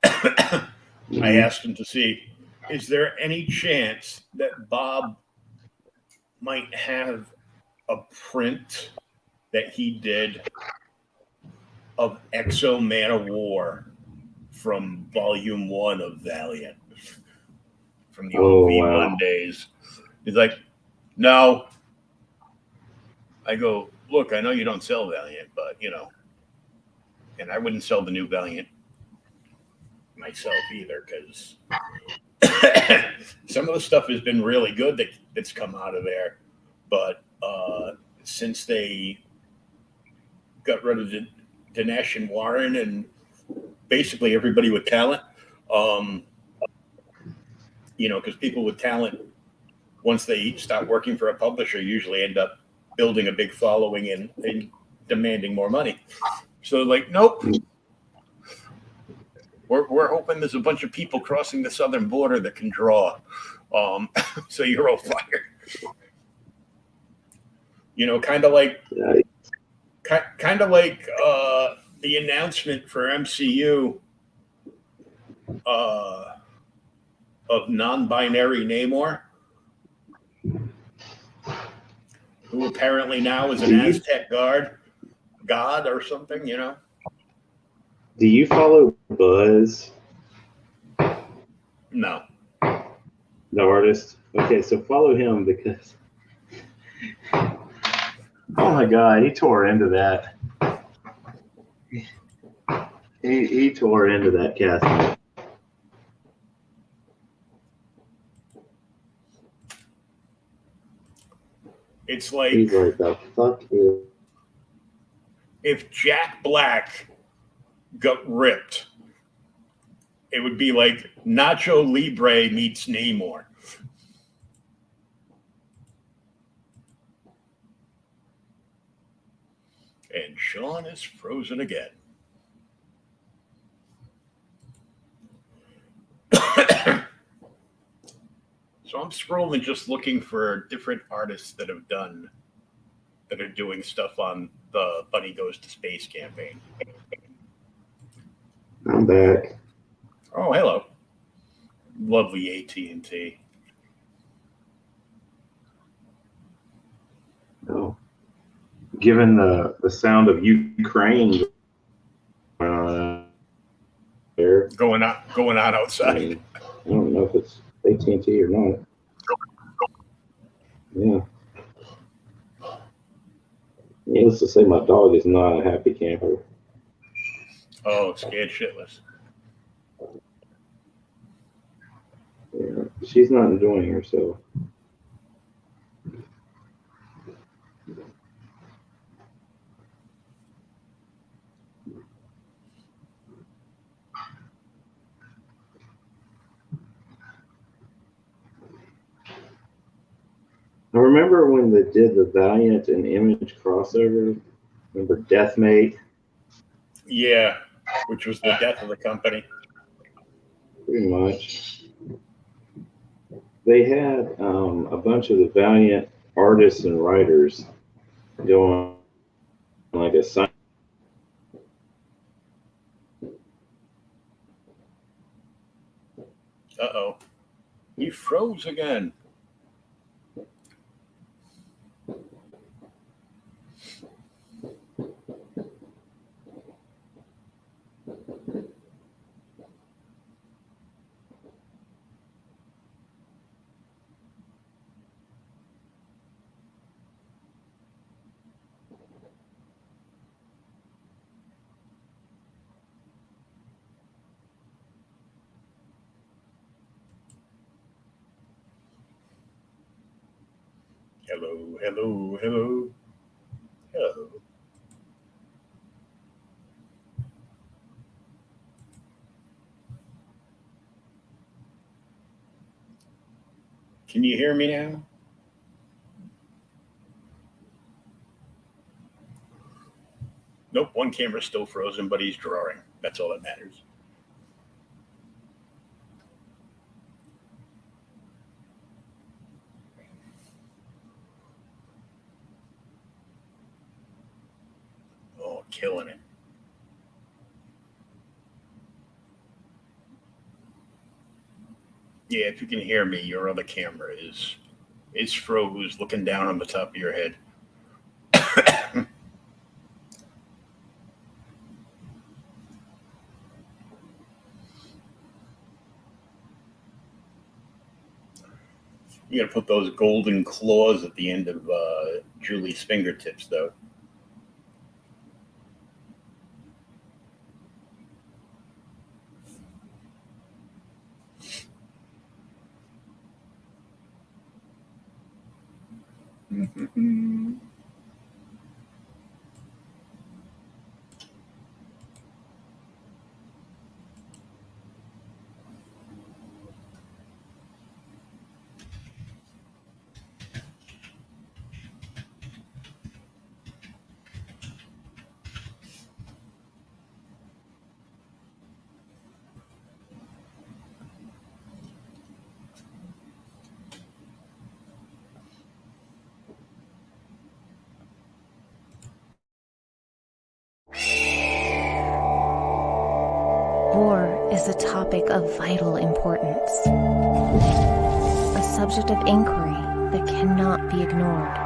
I asked him to see, is there any chance that Bob might have a print that he did of Exo Man of War from Volume 1 of Valiant from the old V1 days? He's like, no. I go, look, I know you don't sell Valiant, but, you know, and I wouldn't sell the new Valiant myself either, because some of the stuff has been really good that's come out of there. But since they got rid of Dinesh and Warren and basically everybody with talent, you know, because people with talent, once they start working for a publisher, usually end up building a big following and demanding more money. So like, nope. We're hoping there's a bunch of people crossing the southern border that can draw. So you're all fired. You know, kind of like the announcement for MCU of non-binary Namor, who apparently now is an Aztec god or something, you know. Do you follow Buzz? No. The artist? Okay, so follow him because oh my god, he tore into that. He tore into that casting. It's like, he's like, the fuck is. If Jack Black got ripped, it would be like Nacho Libre meets Namor. And Shawn is frozen again. I'm scrolling just looking for different artists that are doing stuff on the Bunny Goes to Space campaign. I'm back. Oh, hello. Lovely AT&T. Oh. Given the sound of Ukraine there, Going on outside. I mean, I don't know if it's AT&T or not. Yeah. Needless to say, my dog is not a happy camper. Oh, scared shitless. Yeah, she's not enjoying herself. I remember when they did the Valiant and Image crossover. Remember Deathmate? Yeah, which was the death of the company. Pretty much. They had a bunch of the Valiant artists and writers going like a sign. Uh-oh. He froze again. Hello, hello, hello, hello. Can you hear me now? Nope, one camera's still frozen, but he's drawing. That's all that matters. Oh, killing it. Yeah, if you can hear me, your other camera is froze, looking down on the top of your head. You gotta put those golden claws at the end of Julie's fingertips, though. War is a topic of vital importance, a subject of inquiry that cannot be ignored.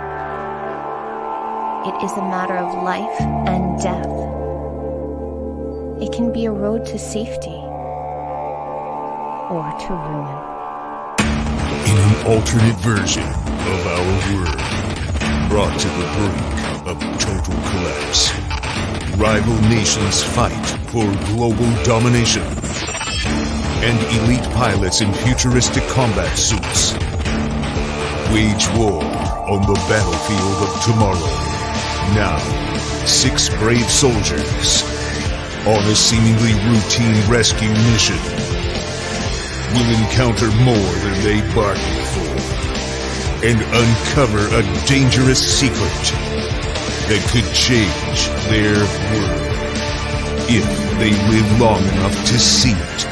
It is a matter of life and death. It can be a road to safety or to ruin. In an alternate version of our world, brought to the brink of total collapse, rival nations fight for global domination, and elite pilots in futuristic combat suits wage war on the battlefield of tomorrow. Now, 6 brave soldiers on a seemingly routine rescue mission will encounter more than they bargained for and uncover a dangerous secret that could change their world if they live long enough to see it.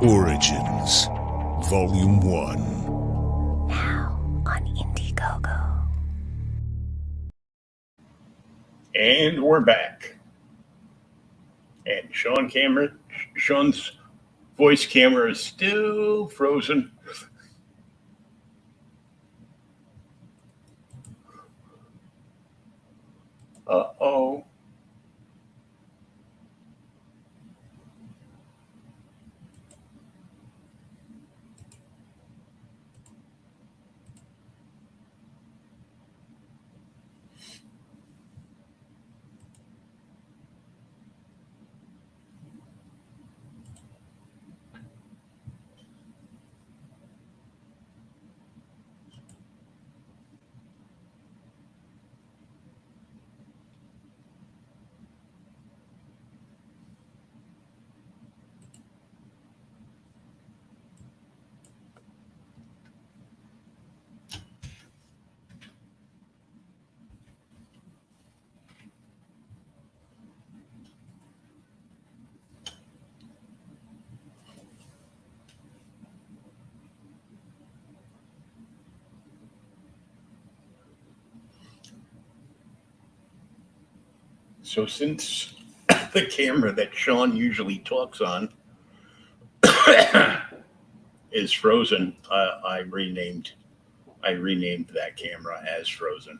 Origins, Volume 1. Now on Indiegogo. And we're back. And Sean's voice camera is still frozen. Uh-oh. So since the camera that Shawn usually talks on is frozen, I renamed that camera as Frozen.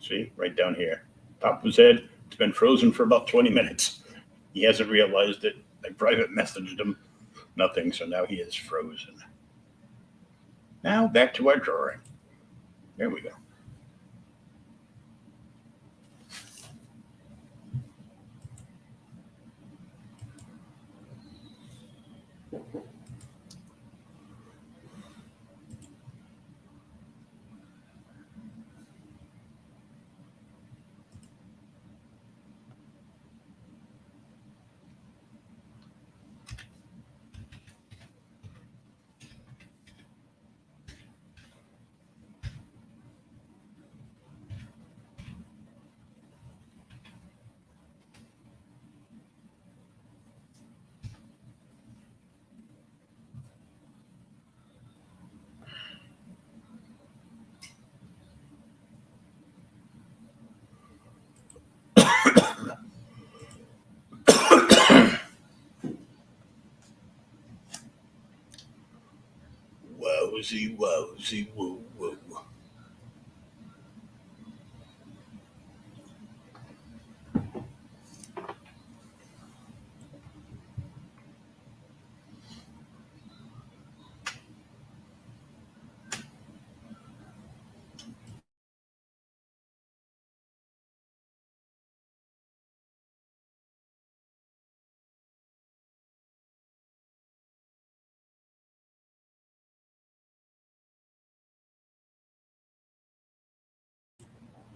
See, right down here. Top of his head. It's been frozen for about 20 minutes. He hasn't realized it. I private messaged him. Nothing, so now he is frozen. Now back to our drawing. There we go. Wowsy, wowsy, woo, woo.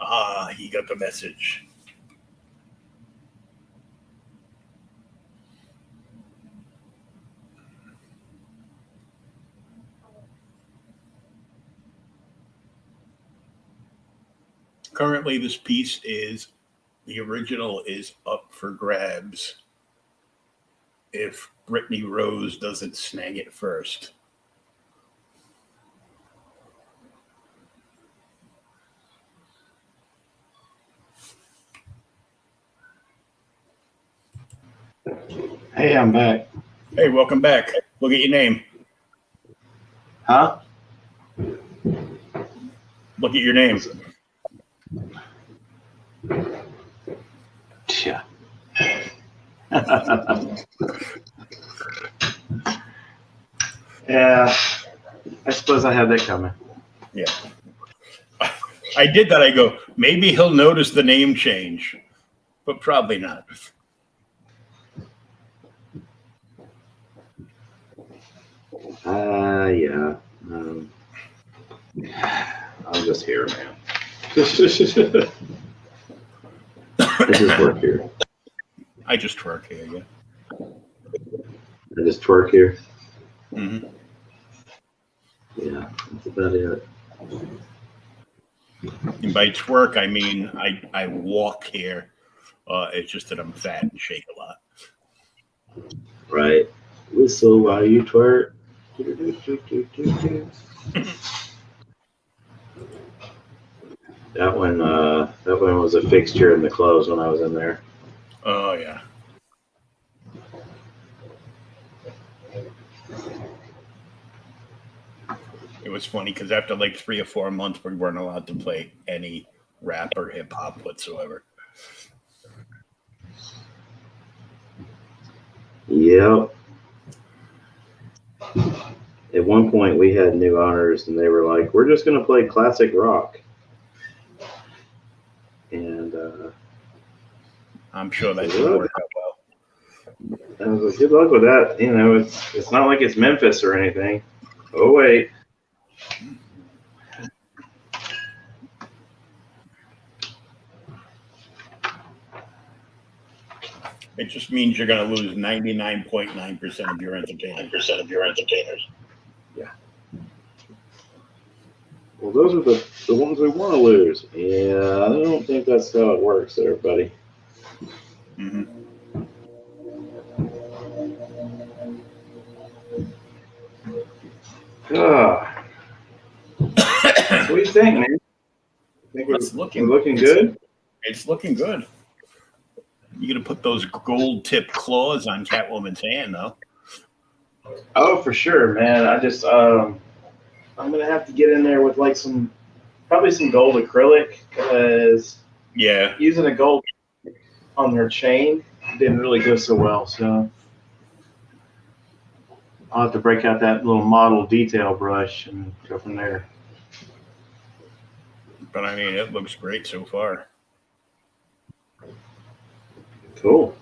Ah, he got the message. Currently, this piece is, the original is up for grabs if Brittany Rose doesn't snag it first. Hey, I'm back. Hey, welcome back. Look at your name. Huh? Look at your name. Yeah. Yeah. I suppose I had that coming. Yeah. I did that. I go, maybe he'll notice the name change, but probably not. Yeah. I'm just here, man. I just work here. I just twerk here, yeah. I just twerk here. Mm-hmm. Yeah, that's about it. And by twerk, I mean I walk here. It's just that I'm fat and shake a lot. Right. Whistle while you twerk. That one was a fixture in the clothes when I was in there. Oh yeah. It was funny because after like 3 or 4 months, we weren't allowed to play any rap or hip hop whatsoever. Yep. At one point, we had new owners, and they were like, "We're just going to play classic rock." And I'm sure that didn't work out well. I was like, "Good luck with that." You know, it's not like it's Memphis or anything. Oh wait. It just means you're going to lose 99.9% of your entertainers. Yeah. Well, those are the ones we want to lose. Yeah, I don't think that's how it works there, buddy. Mm-hmm. What do you think, man? Think It's we're looking good? It's looking good. You got to put those gold tip claws on Catwoman's hand, though. Oh, for sure, man. I just I'm gonna have to get in there with like probably some gold acrylic, because using a gold on their chain didn't really go so well. So I'll have to break out that little model detail brush and go from there. But I mean, it looks great so far. Cool.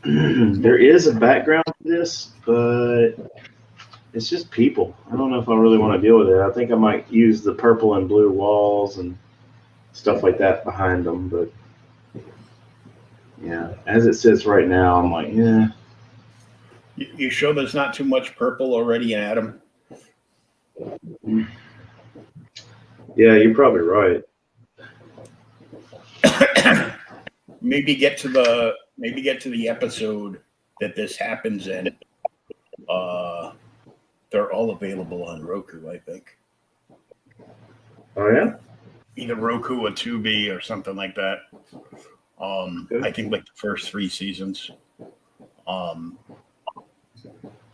There is a background to this, but it's just people. I don't know if I really want to deal with it. I think I might use the purple and blue walls and stuff like that behind them. But yeah, as it sits right now, I'm like, yeah. You sure there's not too much purple already in Adam? Yeah, you're probably right. Maybe get to the episode that this happens in. They're all available on Roku, I think. Oh yeah? Either Roku or Tubi or something like that. I think like the first 3 seasons.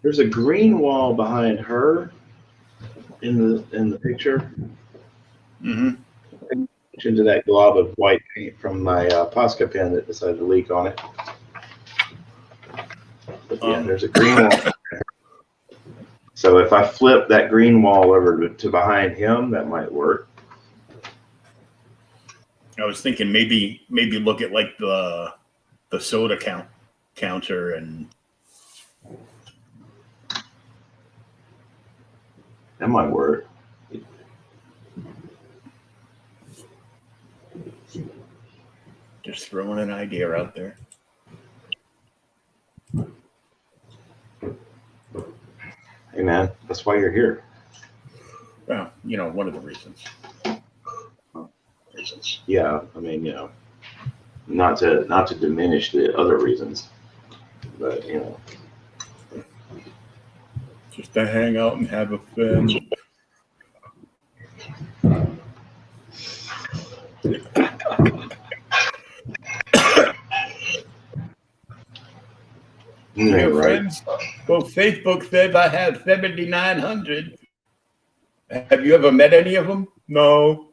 There's a green wall behind her in the picture. Mm-hmm. Into that glob of white paint from my Posca pen that decided to leak on it. But yeah, there's a green wall. So if I flip that green wall over to behind him, that might work. I was thinking maybe look at like the soda counter and that might work. Just throwing an idea out there. Hey man, that's why you're here. Well, one of the reasons. Yeah, I mean, not to diminish the other reasons, but just to hang out and have a fun. Right. Friends, well, Facebook says I have 7,900. Have you ever met any of them? No.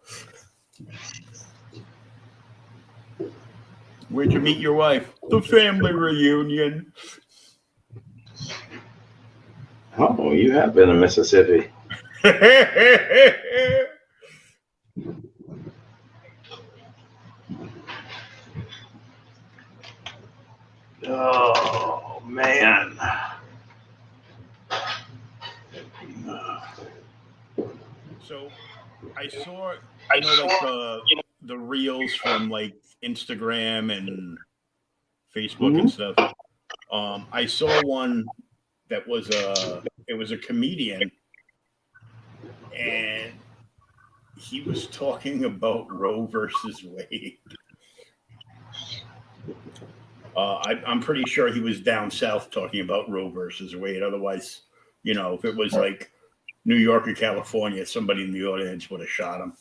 Where'd you meet your wife? The family reunion. Oh, you have been in Mississippi. Oh man. So I saw like the reels from like Instagram and Facebook and stuff. I saw one that was a comedian, and he was talking about Roe versus Wade. I'm pretty sure he was down south talking about Roe versus Wade. Otherwise, if it was like New York or California, somebody in the audience would have shot him.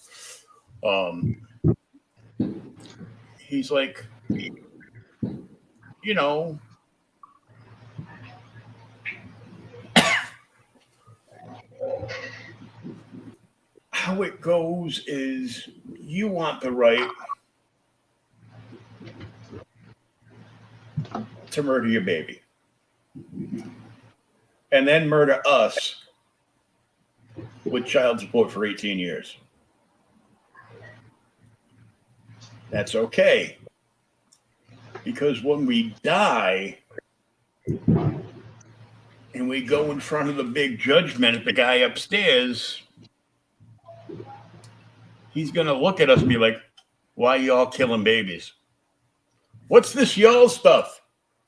He's like, how it goes is you want the right to murder your baby and then murder us with child support for 18 years. That's okay. Because when we die and we go in front of the big judgment at the guy upstairs, he's going to look at us and be like, why y'all killing babies? What's this y'all stuff?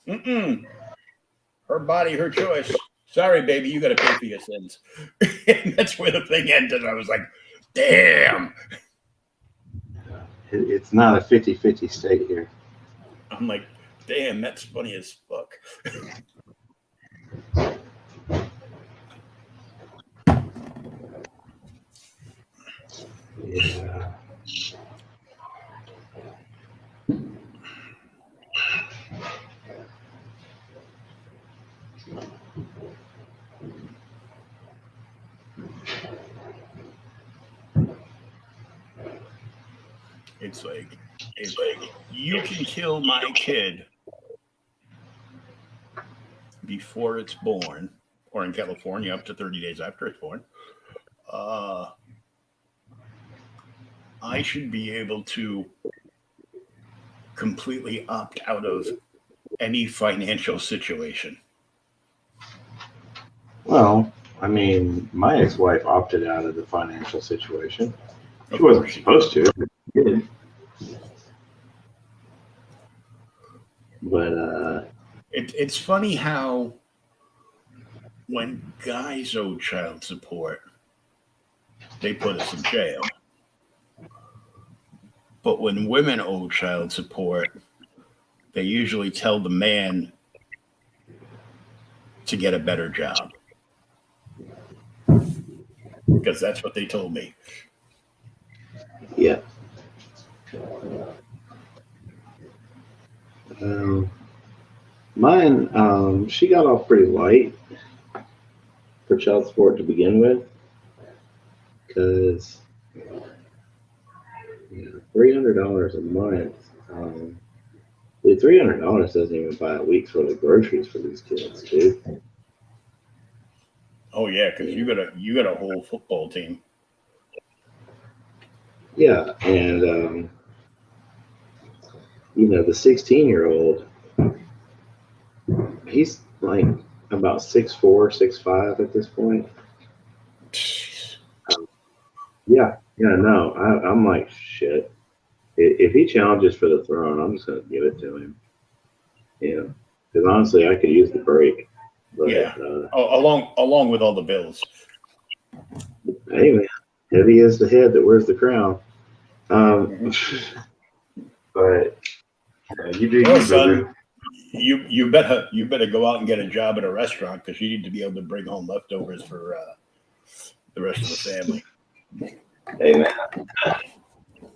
Her body, her choice. Sorry, baby, you got to pay for your sins. And that's where the thing ended. I was like, damn. It's not a 50-50 state here. I'm like, damn, that's funny as fuck. Yeah. It's like you can kill my kid before it's born, or in California, up to 30 days after it's born. I should be able to completely opt out of any financial situation. Well, I mean, my ex-wife opted out of the financial situation. She wasn't supposed to, but she did. But it's funny how when guys owe child support, they put us in jail. But when women owe child support, they usually tell the man to get a better job. Because that's what they told me. yeah. Mine, she got off pretty light for child support to begin with, because $300 a month. The $300 doesn't even buy a week's worth of groceries for these kids, dude. Oh yeah, because you got a whole football team. Yeah, and the 16-year-old, he's like about 6'4", 6'5" at this point. No, I'm like, shit. If he challenges for the throne, I'm just gonna give it to him. Because honestly, I could use the break. But, yeah, along with all the bills. Hey man, heavy is the head that wears the crown. But you do, well, son, you better go out and get a job at a restaurant, because you need to be able to bring home leftovers for the rest of the family. Hey man,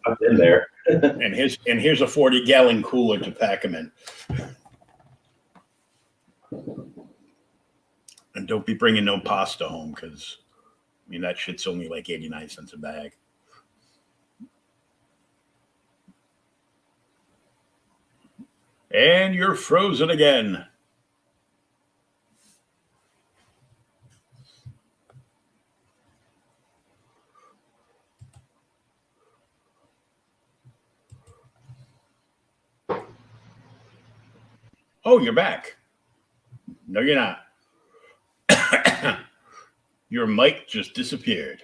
I've been there. and here's a 40-gallon cooler to pack them in. And don't be bringing no pasta home, because that shit's only like 89 cents a bag. And you're frozen again. Oh, you're back. No, you're not. Your mic just disappeared.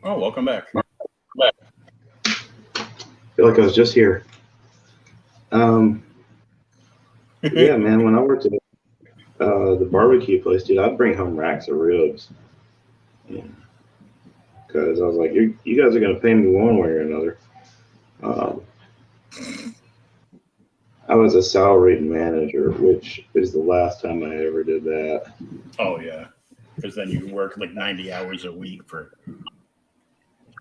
Oh, welcome back. I feel like I was just here. Yeah, man, when I worked at the barbecue place, dude, I'd bring home racks of ribs. Because I was like, you guys are going to pay me one way or another. I was a salaried manager, which is the last time I ever did that. Oh, yeah. Because then you work like 90 hours a week for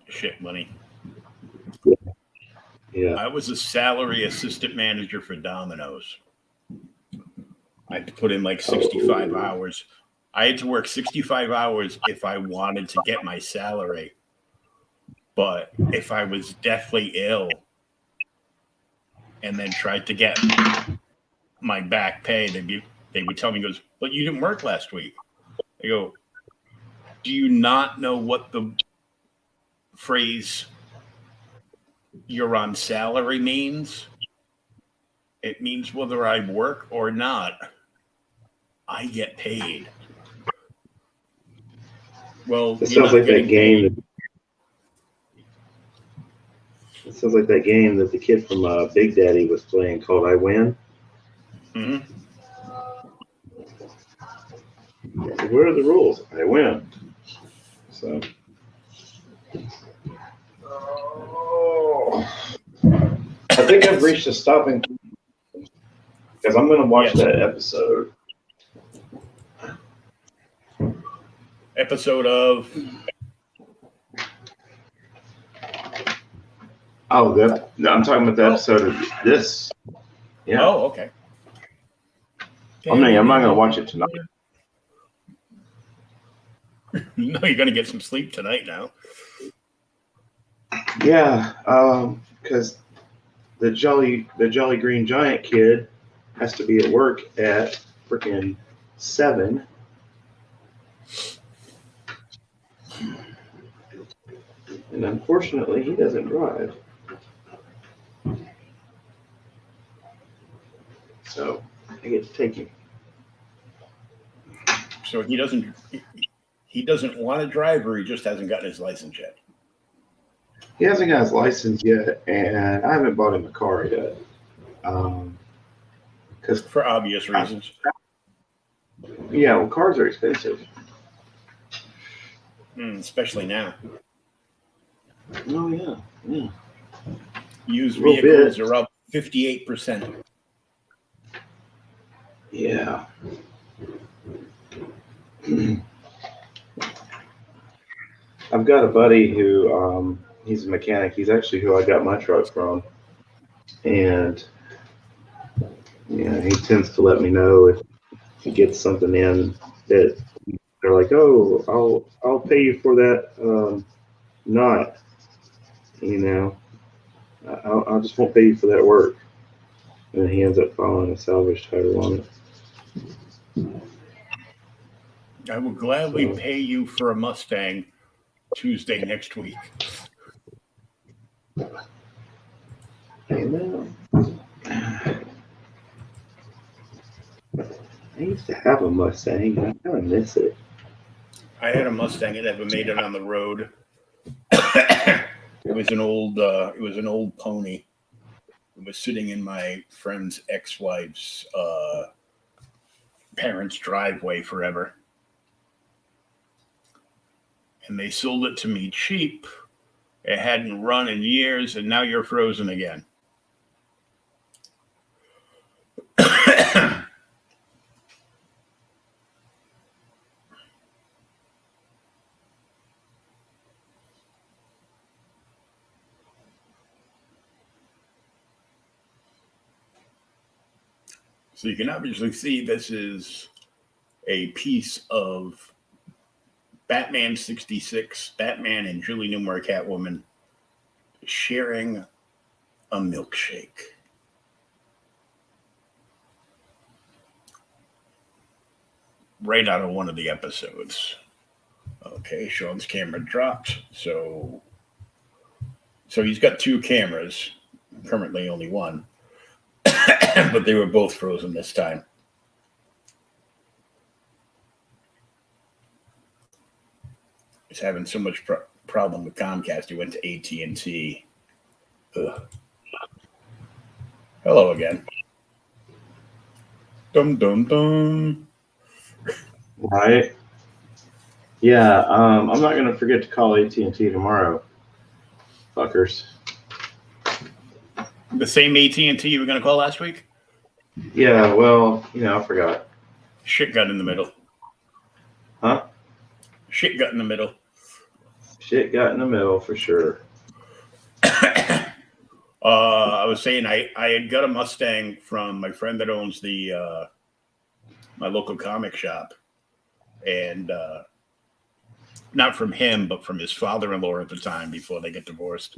shit money. Yeah. I was a salary assistant manager for Domino's. I had to put in like 65 hours. I had to work 65 hours if I wanted to get my salary. But if I was deathly ill and then tried to get my back pay, they would tell me, goes, but you didn't work last week. I go, do you not know what the phrase "you're on salary" means? It means whether I work or not, I get paid. Well, it sounds like that game. It sounds like that game that the kid from Big Daddy was playing called "I Win." Mm-hmm. What are the rules? I win. So. I think I've reached a stopping point because I'm going to watch that episode. Episode of. Oh, no, I'm talking about the episode of this. Yeah. Oh, okay. I'm not going to watch it tonight. No, you're going to get some sleep tonight now. Yeah, because the Jolly Green Giant kid has to be at work at freaking 7. And unfortunately, he doesn't drive. So I get to take him. So he doesn't want to drive, or he just hasn't gotten his license yet? He hasn't got his license yet, and I haven't bought him a car yet. Because for obvious reasons. Yeah, well, cars are expensive. Especially now. Oh, yeah. Used vehicles are up 58%. Yeah. I've got a buddy who, he's a mechanic. He's actually who I got my truck from. And, yeah, he tends to let me know if he gets something in that they're like, oh, I'll pay you for that, not, you know, I just won't pay you for that work. And he ends up filing a salvage title on it. I will gladly pay you for a Mustang Tuesday next week. Amen. I used to have a Mustang, and I kind of miss it. I had a Mustang. It never made it on the road. It was an old pony. It was sitting in my friend's ex-wife's parents' driveway forever. And they sold it to me cheap. It hadn't run in years, and now you're frozen again. So you can obviously see this is a piece of Batman 66, Batman and Julie Newmar Catwoman sharing a milkshake. Right out of one of the episodes. Okay, Sean's camera dropped. So he's got 2 cameras, currently only one. But they were both frozen this time. He's having so much problem with Comcast. He went to AT&T. Ugh. Hello again. Dum dum dum. Right. Yeah. I'm not gonna forget to call AT&T tomorrow. Fuckers. The same AT&T you were going to call last week? Yeah. Well, I forgot. Shit got in the middle. Huh? Shit got in the middle. Shit got in the middle for sure. I was saying I had got a Mustang from my friend that owns the my local comic shop, and not from him, but from his father-in-law at the time before they get divorced.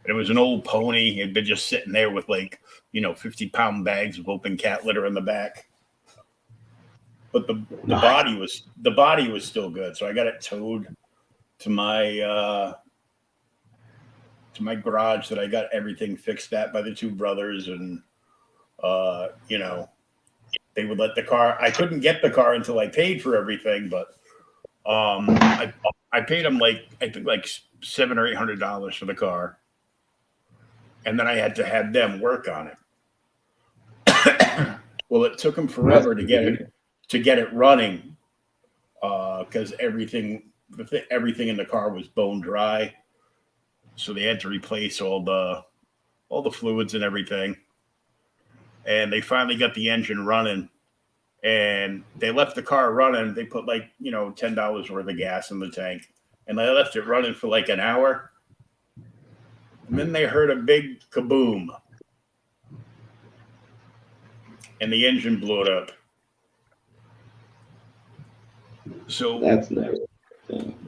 It was an old pony. He had been just sitting there with 50-pound bags of open cat litter in the back. But the body was still good. So I got it towed to my garage that I got everything fixed at by the two brothers, and they would let the car. I couldn't get the car until I paid for everything, but I paid them I think $700 or $800 for the car. And then I had to have them work on it. Well, it took them forever to get it running, because everything in the car was bone dry. So they had to replace all the fluids and everything. And they finally got the engine running, and they left the car running. They put $10 worth of gas in the tank, and they left it running for an hour. And then they heard a big kaboom, and the engine blew it up. So That's never.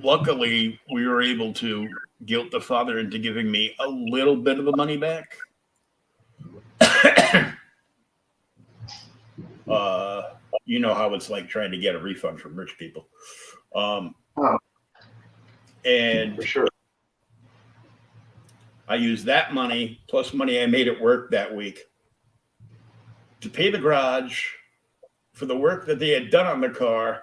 Luckily, we were able to guilt the father into giving me a little bit of the money back. You know how it's like trying to get a refund from rich people. And For sure. I used that money plus money I made at work that week to pay the garage for the work that they had done on the car,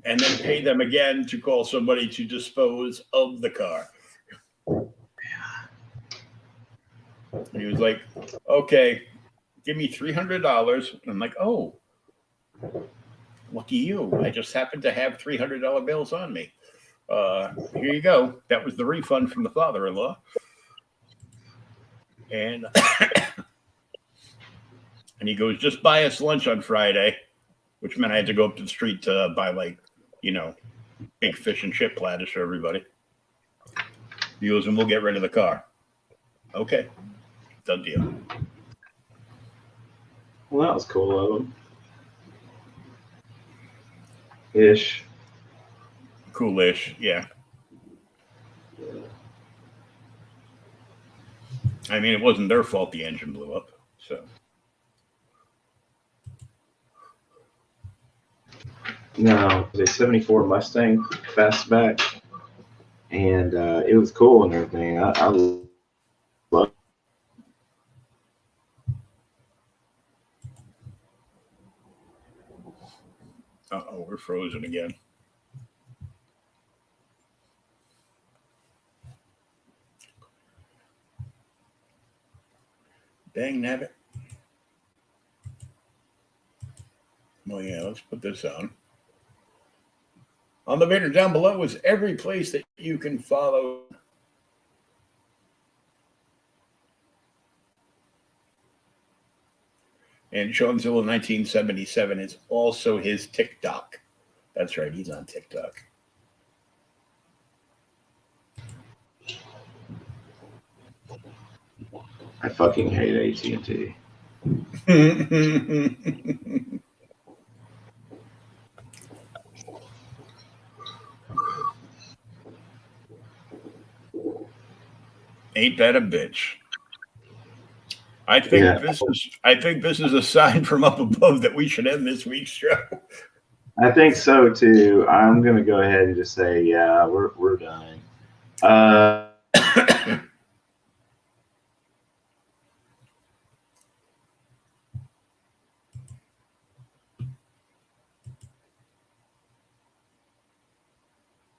and then pay them again to call somebody to dispose of the car. And he was like, okay, give me $300. And I'm like, oh, lucky you. I just happened to have $300 bills on me. Here you go. That was the refund from the father-in-law. And and he goes, just buy us lunch on Friday, which meant I had to go up to the street to buy big fish and chip platters for everybody. He goes, and we'll get rid of the car. Okay. Done deal. Well, that was cool of him. Ish. Coolish, yeah. I mean, it wasn't their fault the engine blew up, so. No, it was a 74 Mustang fastback, and it was cool and everything. I love. Uh-oh, we're frozen again. Dang nabbit. Well, yeah, let's put this on. On the banner down below is every place that you can follow. And Shawnzilla 1977 is also his TikTok. That's right, he's on TikTok. I fucking hate AT&T. Ain't that a bitch? I think this is a sign from up above that we should end this week's show. I think so too. I'm gonna go ahead and just say, yeah, we're done.